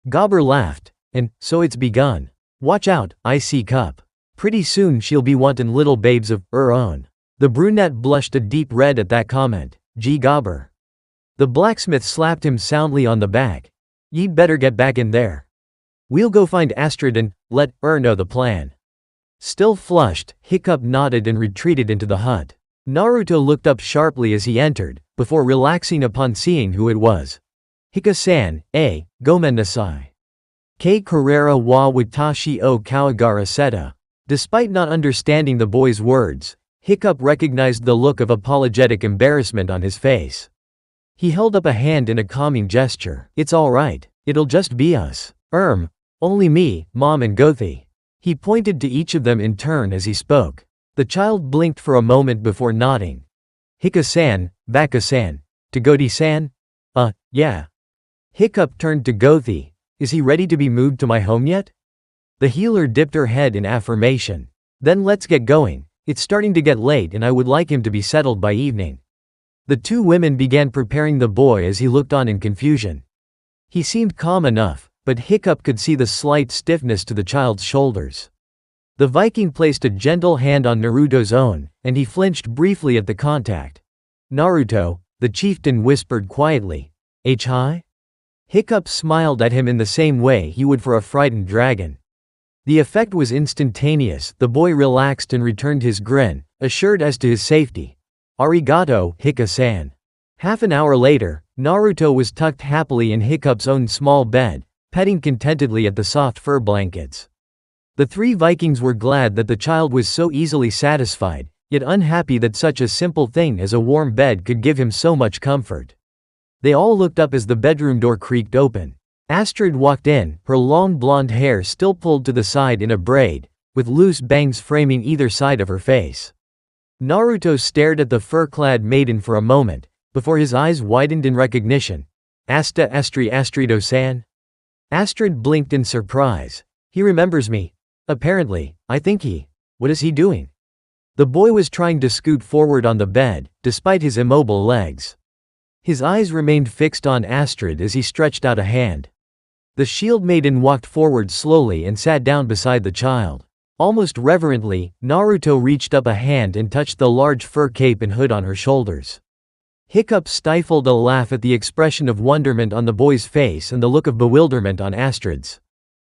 Gobber laughed. "And so it's begun. Watch out, Icy Cup. Pretty soon she'll be wantin' little babes of her own." The brunette blushed a deep red at that comment. "Gee Gobber." The blacksmith slapped him soundly on the back. "Ye'd better get back in there. We'll go find Astrid and let her know the plan." Still flushed, Hiccup nodded and retreated into the hut. Naruto looked up sharply as he entered, before relaxing upon seeing who it was. "Hika-san, gomennasai. K Carrera wa watashi o kawagara seta." Despite not understanding the boy's words, Hiccup recognized the look of apologetic embarrassment on his face. He held up a hand in a calming gesture. "It's all right. It'll just be us. Only me, Mom and Gothi." He pointed to each of them in turn as he spoke. The child blinked for a moment before nodding. "Hika-san, Baka-san. To Gothi-san?" Yeah." Hiccup turned to Gothi. "Is he ready to be moved to my home yet?" The healer dipped her head in affirmation. "Then let's get going. It's starting to get late and I would like him to be settled by evening." The two women began preparing the boy as he looked on in confusion. He seemed calm enough, but Hiccup could see the slight stiffness to the child's shoulders. The Viking placed a gentle hand on Naruto's own, and he flinched briefly at the contact. "Naruto," the chieftain whispered quietly. "Hi?" Hiccup smiled at him in the same way he would for a frightened dragon. The effect was instantaneous. The boy relaxed and returned his grin, assured as to his safety. "Arigato, Hika-san." Half an hour later, Naruto was tucked happily in Hiccup's own small bed, petting contentedly at the soft fur blankets. The three Vikings were glad that the child was so easily satisfied, yet unhappy that such a simple thing as a warm bed could give him so much comfort. They all looked up as the bedroom door creaked open. Astrid walked in, her long blonde hair still pulled to the side in a braid, with loose bangs framing either side of her face. Naruto stared at the fur-clad maiden for a moment, before his eyes widened in recognition. Astrido-san?" Astrid blinked in surprise. "He remembers me. Apparently, I think he. What is he doing?" The boy was trying to scoot forward on the bed, despite his immobile legs. His eyes remained fixed on Astrid as he stretched out a hand. The shield maiden walked forward slowly and sat down beside the child. Almost reverently, Naruto reached up a hand and touched the large fur cape and hood on her shoulders. Hiccup stifled a laugh at the expression of wonderment on the boy's face and the look of bewilderment on Astrid's.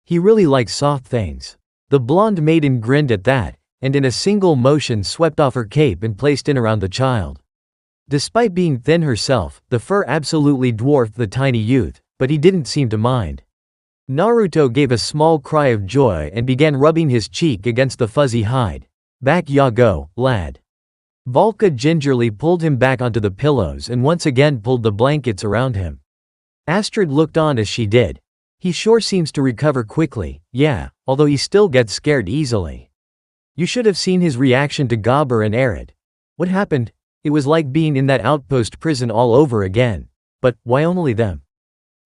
He really likes soft things. The blonde maiden grinned at that, and in a single motion swept off her cape and placed it around the child. Despite being thin herself, the fur absolutely dwarfed the tiny youth, but he didn't seem to mind. Naruto gave a small cry of joy and began rubbing his cheek against the fuzzy hide. "Back ya go, lad." Volka gingerly pulled him back onto the pillows and once again pulled the blankets around him. Astrid looked on as she did. "He sure seems to recover quickly, yeah, although he still gets scared easily. You should have seen his reaction to Gobber and Arid. What happened? It was like being in that outpost prison all over again. But why only them?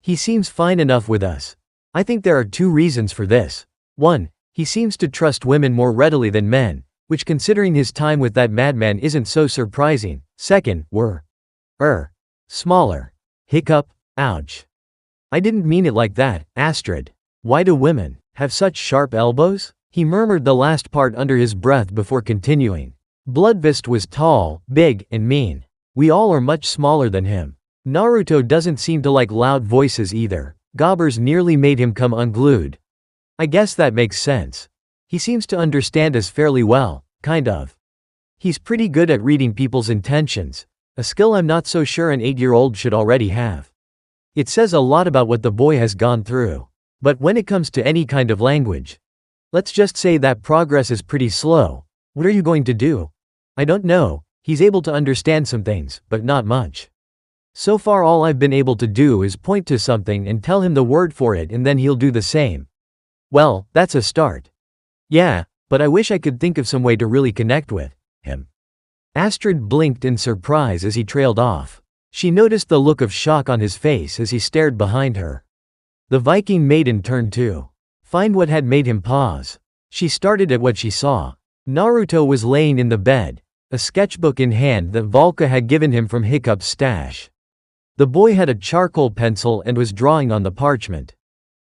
He seems fine enough with us. I think there are two reasons for this. One, He seems to trust women more readily than men, which considering his time with that madman isn't so surprising. Second, were smaller. Hiccup, ouch. I didn't mean it like that, Astrid. Why do women have such sharp elbows? He murmured the last part under his breath before continuing. Bloodfist was tall, big, and mean. We all are much smaller than him. Naruto doesn't seem to like loud voices either. Gobbers nearly made him come unglued. I guess that makes sense. He seems to understand us fairly well, kind of. He's pretty good at reading people's intentions, a skill I'm not so sure an 8-year-old should already have. It says a lot about what the boy has gone through. But when it comes to any kind of language, let's just say that progress is pretty slow. What are you going to do? I don't know. He's able to understand some things, but not much. So far all I've been able to do is point to something and tell him the word for it and then he'll do the same. Well, that's a start. Yeah, but I wish I could think of some way to really connect with him. Astrid blinked in surprise as he trailed off. She noticed the look of shock on his face as he stared behind her. The Viking maiden turned to find what had made him pause. She started at what she saw. Naruto was laying in the bed, a sketchbook in hand that Valka had given him from Hiccup's stash. The boy had a charcoal pencil and was drawing on the parchment.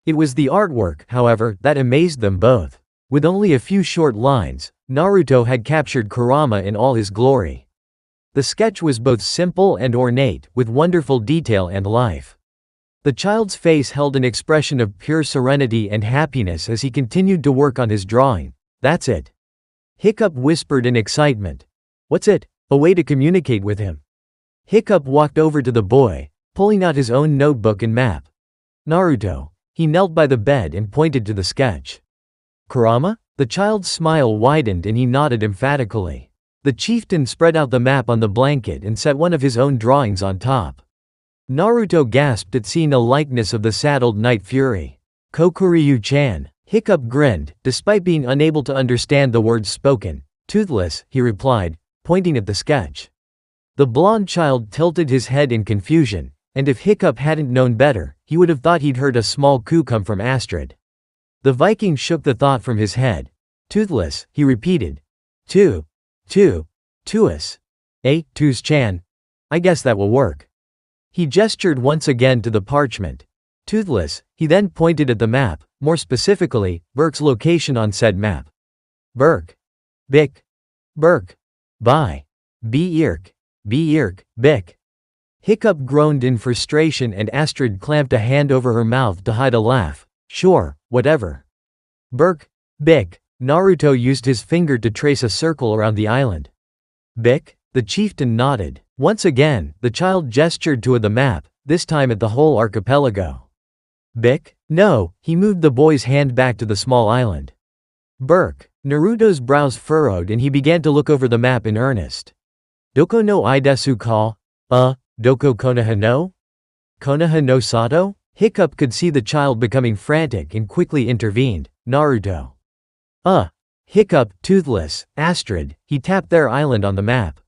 It was the artwork, however, that amazed them both. With only a few short lines, Naruto had captured Kurama in all his glory. The sketch was both simple and ornate, with wonderful detail and life. The child's face held an expression of pure serenity and happiness as he continued to work on his drawing. That's it. Hiccup whispered in excitement. What's it? A way to communicate with him. Hiccup walked over to the boy, pulling out his own notebook and map. Naruto. He knelt by the bed and pointed to the sketch. Kurama? The child's smile widened and he nodded emphatically. The chieftain spread out the map on the blanket and set one of his own drawings on top. Naruto gasped at seeing a likeness of the saddled Night Fury. Kokuryu-chan. Hiccup grinned, despite being unable to understand the words spoken. Toothless, he replied, pointing at the sketch. The blond child tilted his head in confusion, and if Hiccup hadn't known better, he would have thought he'd heard a small coo come from Astrid. The Viking shook the thought from his head. Toothless, he repeated. Tuus. Toos-chan. I guess that will work. He gestured once again to the parchment. Toothless, he then pointed at the map, more specifically, Berk's location on said map. Berk. Bick. Berk. By. Be-irk. Bick. Hiccup groaned in frustration and Astrid clamped a hand over her mouth to hide a laugh. Sure, whatever. Berk. Bick. Naruto used his finger to trace a circle around the island. Bick? The chieftain nodded. Once again, the child gestured to the map, this time at the whole archipelago. Bick? No, he moved the boy's hand back to the small island. Berk. Naruto's brows furrowed and he began to look over the map in earnest. Doko no idesu ka? Doko konoha no? Konoha no sato? Hiccup could see the child becoming frantic and quickly intervened. Naruto. Hiccup, Toothless, Astrid, he tapped their island on the map.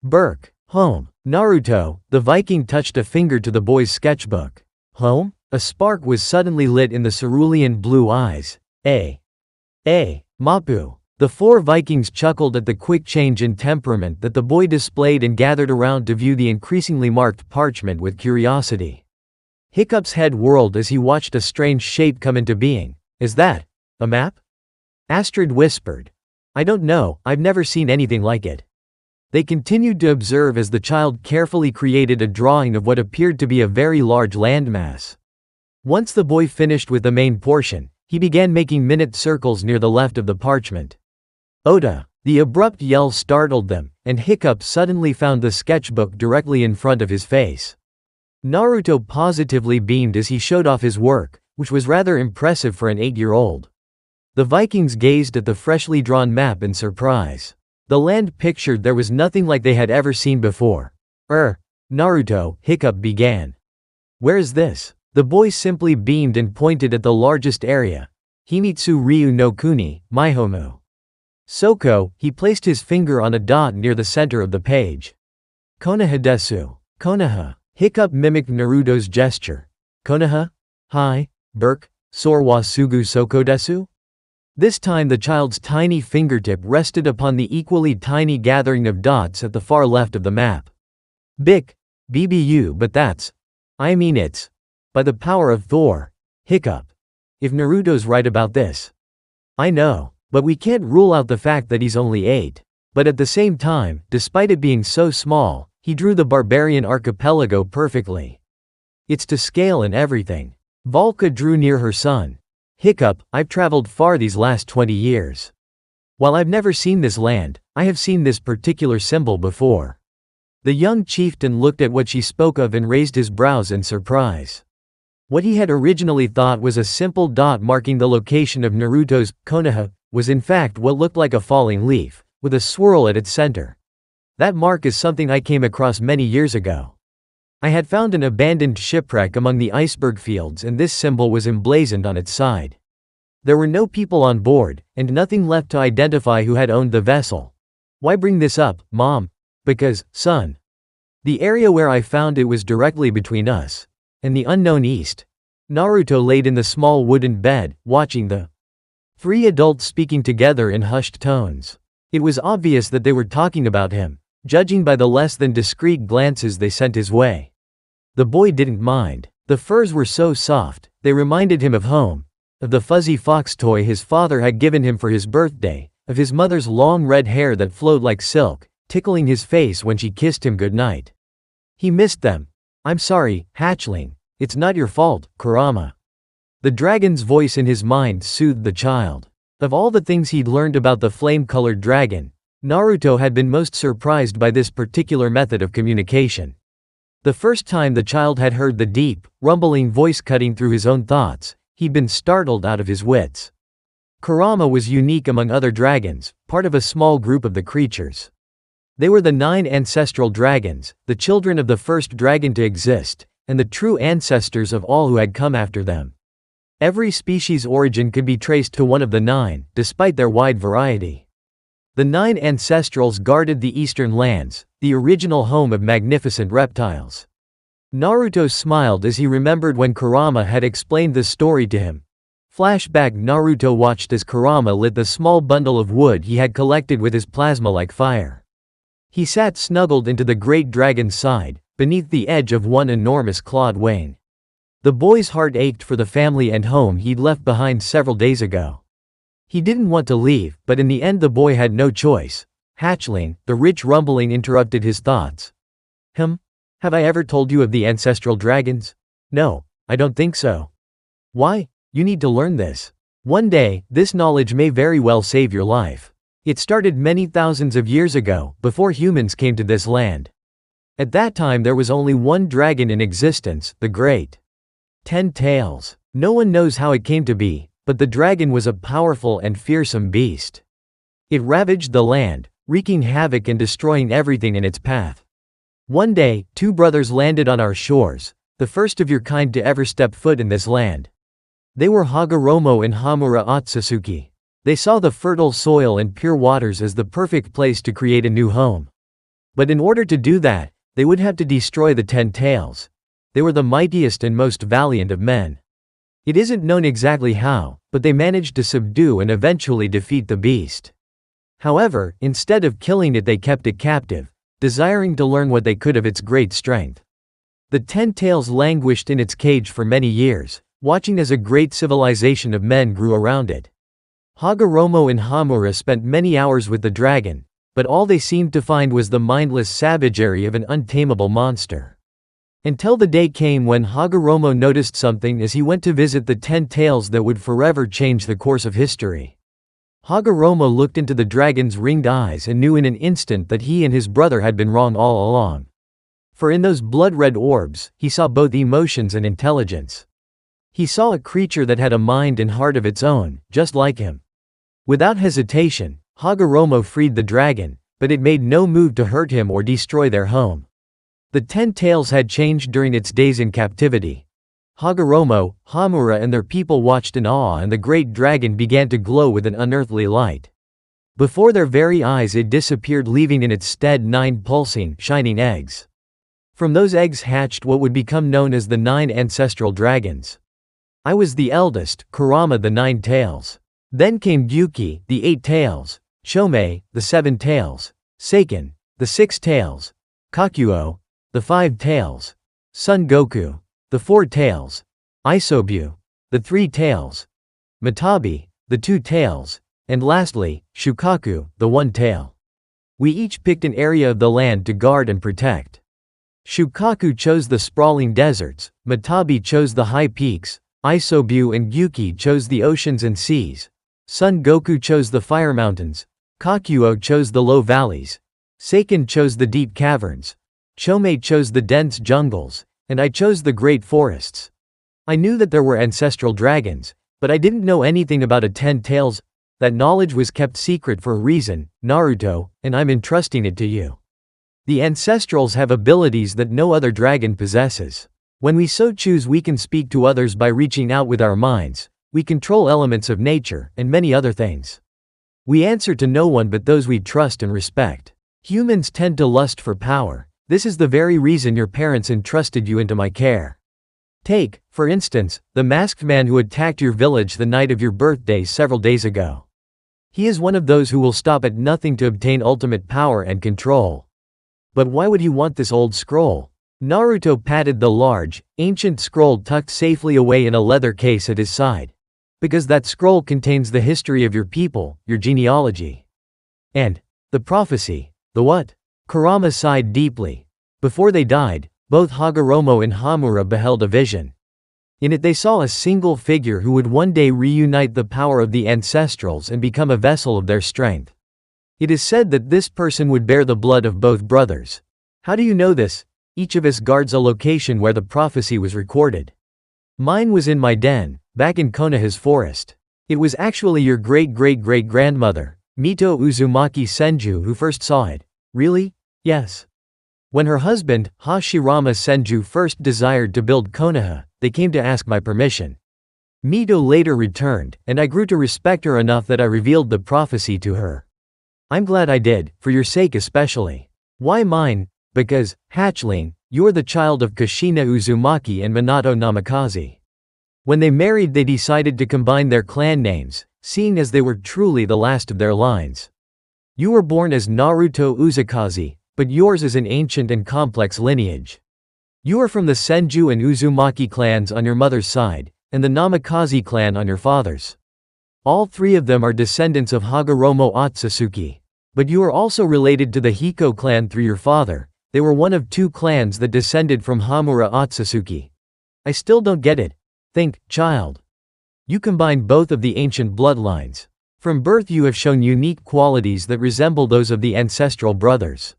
Berk. Home. Naruto, the Viking touched a finger to the boy's sketchbook. Home? A spark was suddenly lit in the cerulean blue eyes. Mapu. The four Vikings chuckled at the quick change in temperament that the boy displayed and gathered around to view the increasingly marked parchment with curiosity. Hiccup's head whirled as he watched a strange shape come into being. Is that a map? Astrid whispered. I don't know, I've never seen anything like it. They continued to observe as the child carefully created a drawing of what appeared to be a very large landmass. Once the boy finished with the main portion, he began making minute circles near the left of the parchment. Oda! The abrupt yell startled them, and Hiccup suddenly found the sketchbook directly in front of his face. Naruto positively beamed as he showed off his work, which was rather impressive for an 8-year-old. The Vikings gazed at the freshly drawn map in surprise. The land pictured there was nothing like they had ever seen before. Naruto, Hiccup began. Where is this? The boy simply beamed and pointed at the largest area. Himitsu Ryu no Kuni, Maihomu. Soko, he placed his finger on a dot near the center of the page. Konoha desu. Konoha. Hiccup mimicked Naruto's gesture. Konoha? Hi, Berk, Sorwa sugu soko desu? This time the child's tiny fingertip rested upon the equally tiny gathering of dots at the far left of the map. Bic, BBU, but it's by the power of Thor. Hiccup. If Naruto's right about this. I know, but we can't rule out the fact that he's only 8. But at the same time, despite it being so small, he drew the barbarian archipelago perfectly. It's to scale and everything. Valka drew near her son. Hiccup, I've traveled far these last 20 years. While I've never seen this land, I have seen this particular symbol before. The young chieftain looked at what she spoke of and raised his brows in surprise. What he had originally thought was a simple dot marking the location of Naruto's Konoha was in fact what looked like a falling leaf, with a swirl at its center. That mark is something I came across many years ago. I had found an abandoned shipwreck among the iceberg fields and this symbol was emblazoned on its side. There were no people on board, and nothing left to identify who had owned the vessel. Why bring this up, Mom? Because, son. The area where I found it was directly between us and the unknown east. Naruto laid in the small wooden bed, watching the 3 adults speaking together in hushed tones. It was obvious that they were talking about him, judging by the less than discreet glances they sent his way. The boy didn't mind. The furs were so soft, they reminded him of home, of the fuzzy fox toy his father had given him for his birthday, of his mother's long red hair that flowed like silk, tickling his face when she kissed him goodnight. He missed them. I'm sorry, hatchling. It's not your fault, Kurama. The dragon's voice in his mind soothed the child. Of all the things he'd learned about the flame-colored dragon, Naruto had been most surprised by this particular method of communication. The first time the child had heard the deep, rumbling voice cutting through his own thoughts, he'd been startled out of his wits. Kurama was unique among other dragons, part of a small group of the creatures. They were the 9 ancestral dragons, the children of the first dragon to exist, and the true ancestors of all who had come after them. Every species' origin could be traced to one of the 9, despite their wide variety. The 9 ancestrals guarded the eastern lands, the original home of magnificent reptiles. Naruto smiled as he remembered when Kurama had explained the story to him. Flashback: Naruto watched as Kurama lit the small bundle of wood he had collected with his plasma-like fire. He sat snuggled into the great dragon's side, beneath the edge of one enormous clawed wing. The boy's heart ached for the family and home he'd left behind several days ago. He didn't want to leave, but in the end the boy had no choice. Hatchling, the rich rumbling interrupted his thoughts. Have I ever told you of the ancestral dragons? No, I don't think so. Why? You need to learn this. One day, this knowledge may very well save your life. It started many thousands of years ago, before humans came to this land. At that time there was only one dragon in existence, the Great 10 Tails. No one knows how it came to be, but the dragon was a powerful and fearsome beast. It ravaged the land, wreaking havoc and destroying everything in its path. One day, 2 brothers landed on our shores, the first of your kind to ever step foot in this land. They were Hagoromo and Hamura Otsutsuki. They saw the fertile soil and pure waters as the perfect place to create a new home. But in order to do that, they would have to destroy the 10 Tails. They were the mightiest and most valiant of men. It isn't known exactly how, but they managed to subdue and eventually defeat the beast. However, instead of killing it they kept it captive, desiring to learn what they could of its great strength. The 10 Tails languished in its cage for many years, watching as a great civilization of men grew around it. Hagoromo and Hamura spent many hours with the dragon, but all they seemed to find was the mindless savagery of an untamable monster. Until the day came when Hagoromo noticed something as he went to visit the 10 Tails that would forever change the course of history. Hagoromo looked into the dragon's ringed eyes and knew in an instant that he and his brother had been wrong all along. For in those blood-red orbs, he saw both emotions and intelligence. He saw a creature that had a mind and heart of its own, just like him. Without hesitation, Hagoromo freed the dragon, but it made no move to hurt him or destroy their home. The 10 Tails had changed during its days in captivity. Hagoromo, Hamura and their people watched in awe and the great dragon began to glow with an unearthly light. Before their very eyes it disappeared, leaving in its stead 9 pulsing, shining eggs. From those eggs hatched what would become known as the 9 ancestral dragons. I was the eldest, Kurama the 9 Tails. Then came Gyuki, the 8 tails, Chomei, the 7 tails, Seiken, the 6 tails, Kakuo, the 5 tails, Son Goku, the 4 tails, Isobu, the 3 tails, Matabi, the 2 tails, and lastly, Shukaku, the 1 tail. We each picked an area of the land to guard and protect. Shukaku chose the sprawling deserts, Matabi chose the high peaks, Isobu and Gyuki chose the oceans and seas, Son Goku chose the fire mountains, Kakuo chose the low valleys, Seiken chose the deep caverns, Chomei chose the dense jungles, and I chose the great forests. I knew that there were ancestral dragons, but I didn't know anything about a 10 tails. That knowledge was kept secret for a reason, Naruto, and I'm entrusting it to you. The ancestrals have abilities that no other dragon possesses. When we so choose, we can speak to others by reaching out with our minds. We control elements of nature, and many other things. We answer to no one but those we trust and respect. Humans tend to lust for power. This is the very reason your parents entrusted you into my care. Take, for instance, the masked man who attacked your village the night of your birthday several days ago. He is one of those who will stop at nothing to obtain ultimate power and control. But why would he want this old scroll? Naruto patted the large, ancient scroll tucked safely away in a leather case at his side. Because that scroll contains the history of your people, your genealogy. And the prophecy. The what? Kurama sighed deeply. Before they died, both Hagoromo and Hamura beheld a vision. In it they saw a single figure who would one day reunite the power of the ancestrals and become a vessel of their strength. It is said that this person would bear the blood of both brothers. How do you know this? Each of us guards a location where the prophecy was recorded. Mine was in my den, back in Konoha's forest. It was actually your great-great-great-grandmother, Mito Uzumaki Senju, who first saw it. Really? Yes. When her husband, Hashirama Senju, first desired to build Konoha, they came to ask my permission. Mito later returned, and I grew to respect her enough that I revealed the prophecy to her. I'm glad I did, for your sake especially. Why mine? Because, hatchling, you're the child of Kushina Uzumaki and Minato Namikaze. When they married, they decided to combine their clan names, seeing as they were truly the last of their lines. You were born as Naruto Uzakaze, but yours is an ancient and complex lineage. You are from the Senju and Uzumaki clans on your mother's side, and the Namikaze clan on your father's. All 3 of them are descendants of Hagoromo Otsutsuki. But you are also related to the Hiko clan through your father. They were one of 2 clans that descended from Hamura Otsutsuki. I still don't get it. Think, child. You combine both of the ancient bloodlines. From birth you have shown unique qualities that resemble those of the ancestral brothers.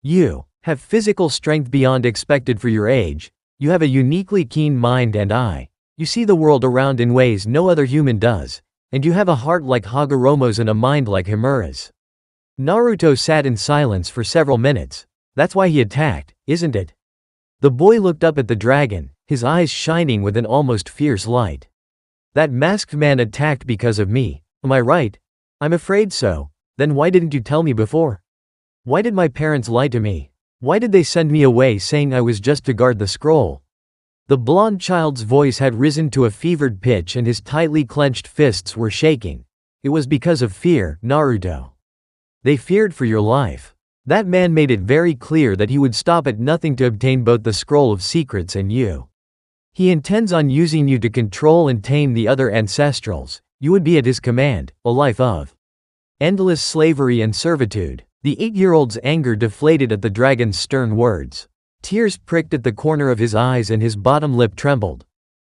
You have physical strength beyond expected for your age, you have a uniquely keen mind and eye, you see the world around in ways no other human does, and you have a heart like Hagoromo's and a mind like Himura's. Naruto sat in silence for several minutes. That's why he attacked, isn't it? The boy looked up at the dragon, his eyes shining with an almost fierce light. That masked man attacked because of me, am I right? I'm afraid so. Then why didn't you tell me before? Why did my parents lie to me? Why did they send me away saying I was just to guard the scroll? The blonde child's voice had risen to a fevered pitch and his tightly clenched fists were shaking. It was because of fear, Naruto. They feared for your life. That man made it very clear that he would stop at nothing to obtain both the Scroll of Secrets and you. He intends on using you to control and tame the other ancestrals. You would be at his command, a life of endless slavery and servitude. The 8-year-old's anger deflated at the dragon's stern words. Tears pricked at the corner of his eyes and his bottom lip trembled.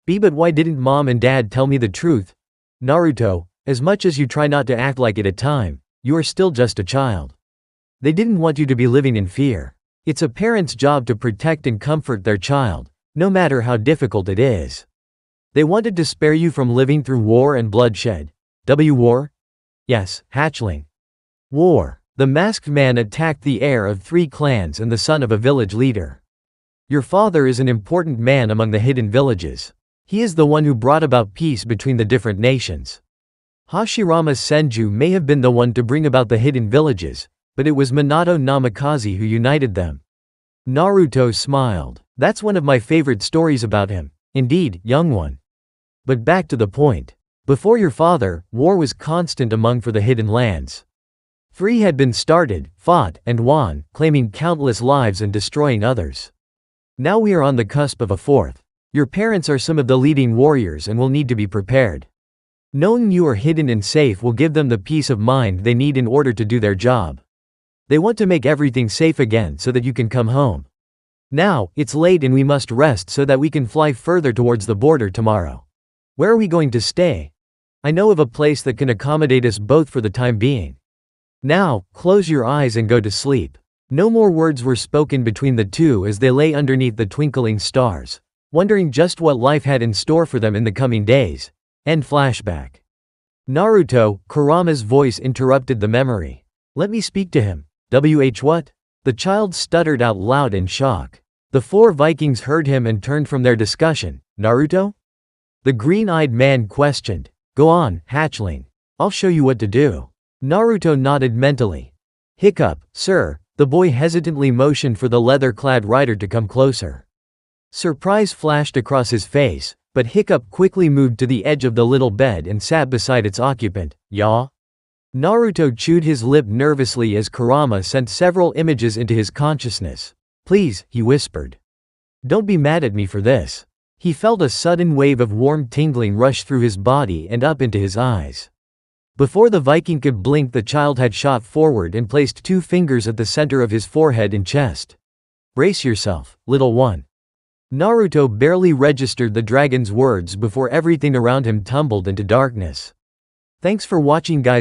But why didn't mom and dad tell me the truth? Naruto, as much as you try not to act like it at time, you are still just a child. They didn't want you to be living in fear. It's a parent's job to protect and comfort their child, no matter how difficult it is. They wanted to spare you from living through war and bloodshed. War? Yes, hatchling. War. The masked man attacked the heir of 3 clans and the son of a village leader. Your father is an important man among the hidden villages. He is the one who brought about peace between the different nations. Hashirama Senju may have been the one to bring about the hidden villages, but it was Minato Namikaze who united them. Naruto smiled. That's one of my favorite stories about him. Indeed, young one. But back to the point. Before your father, war was constant among for the hidden lands. 3 had been started, fought, and won, claiming countless lives and destroying others. Now we are on the cusp of a 4th. Your parents are some of the leading warriors and will need to be prepared. Knowing you are hidden and safe will give them the peace of mind they need in order to do their job. They want to make everything safe again so that you can come home. Now, it's late and we must rest so that we can fly further towards the border tomorrow. Where are we going to stay? I know of a place that can accommodate us both for the time being. Now, close your eyes and go to sleep. No more words were spoken between the two as they lay underneath the twinkling stars, wondering just what life had in store for them in the coming days. End flashback. Naruto, Kurama's voice interrupted the memory. Let me speak to him. What? The child stuttered out loud in shock. The 4 Vikings heard him and turned from their discussion. Naruto? The green-eyed man questioned. Go on, hatchling. I'll show you what to do. Naruto nodded mentally. Hiccup, sir. The boy hesitantly motioned for the leather-clad rider to come closer. Surprise flashed across his face, but Hiccup quickly moved to the edge of the little bed and sat beside its occupant. Yaw? Naruto chewed his lip nervously as Kurama sent several images into his consciousness. Please, he whispered. Don't be mad at me for this. He felt a sudden wave of warm tingling rush through his body and up into his eyes. Before the Viking could blink, the child had shot forward and placed 2 fingers at the center of his forehead and chest. Brace yourself, little one. Naruto barely registered the dragon's words before everything around him tumbled into darkness. Thanks for watching, guys.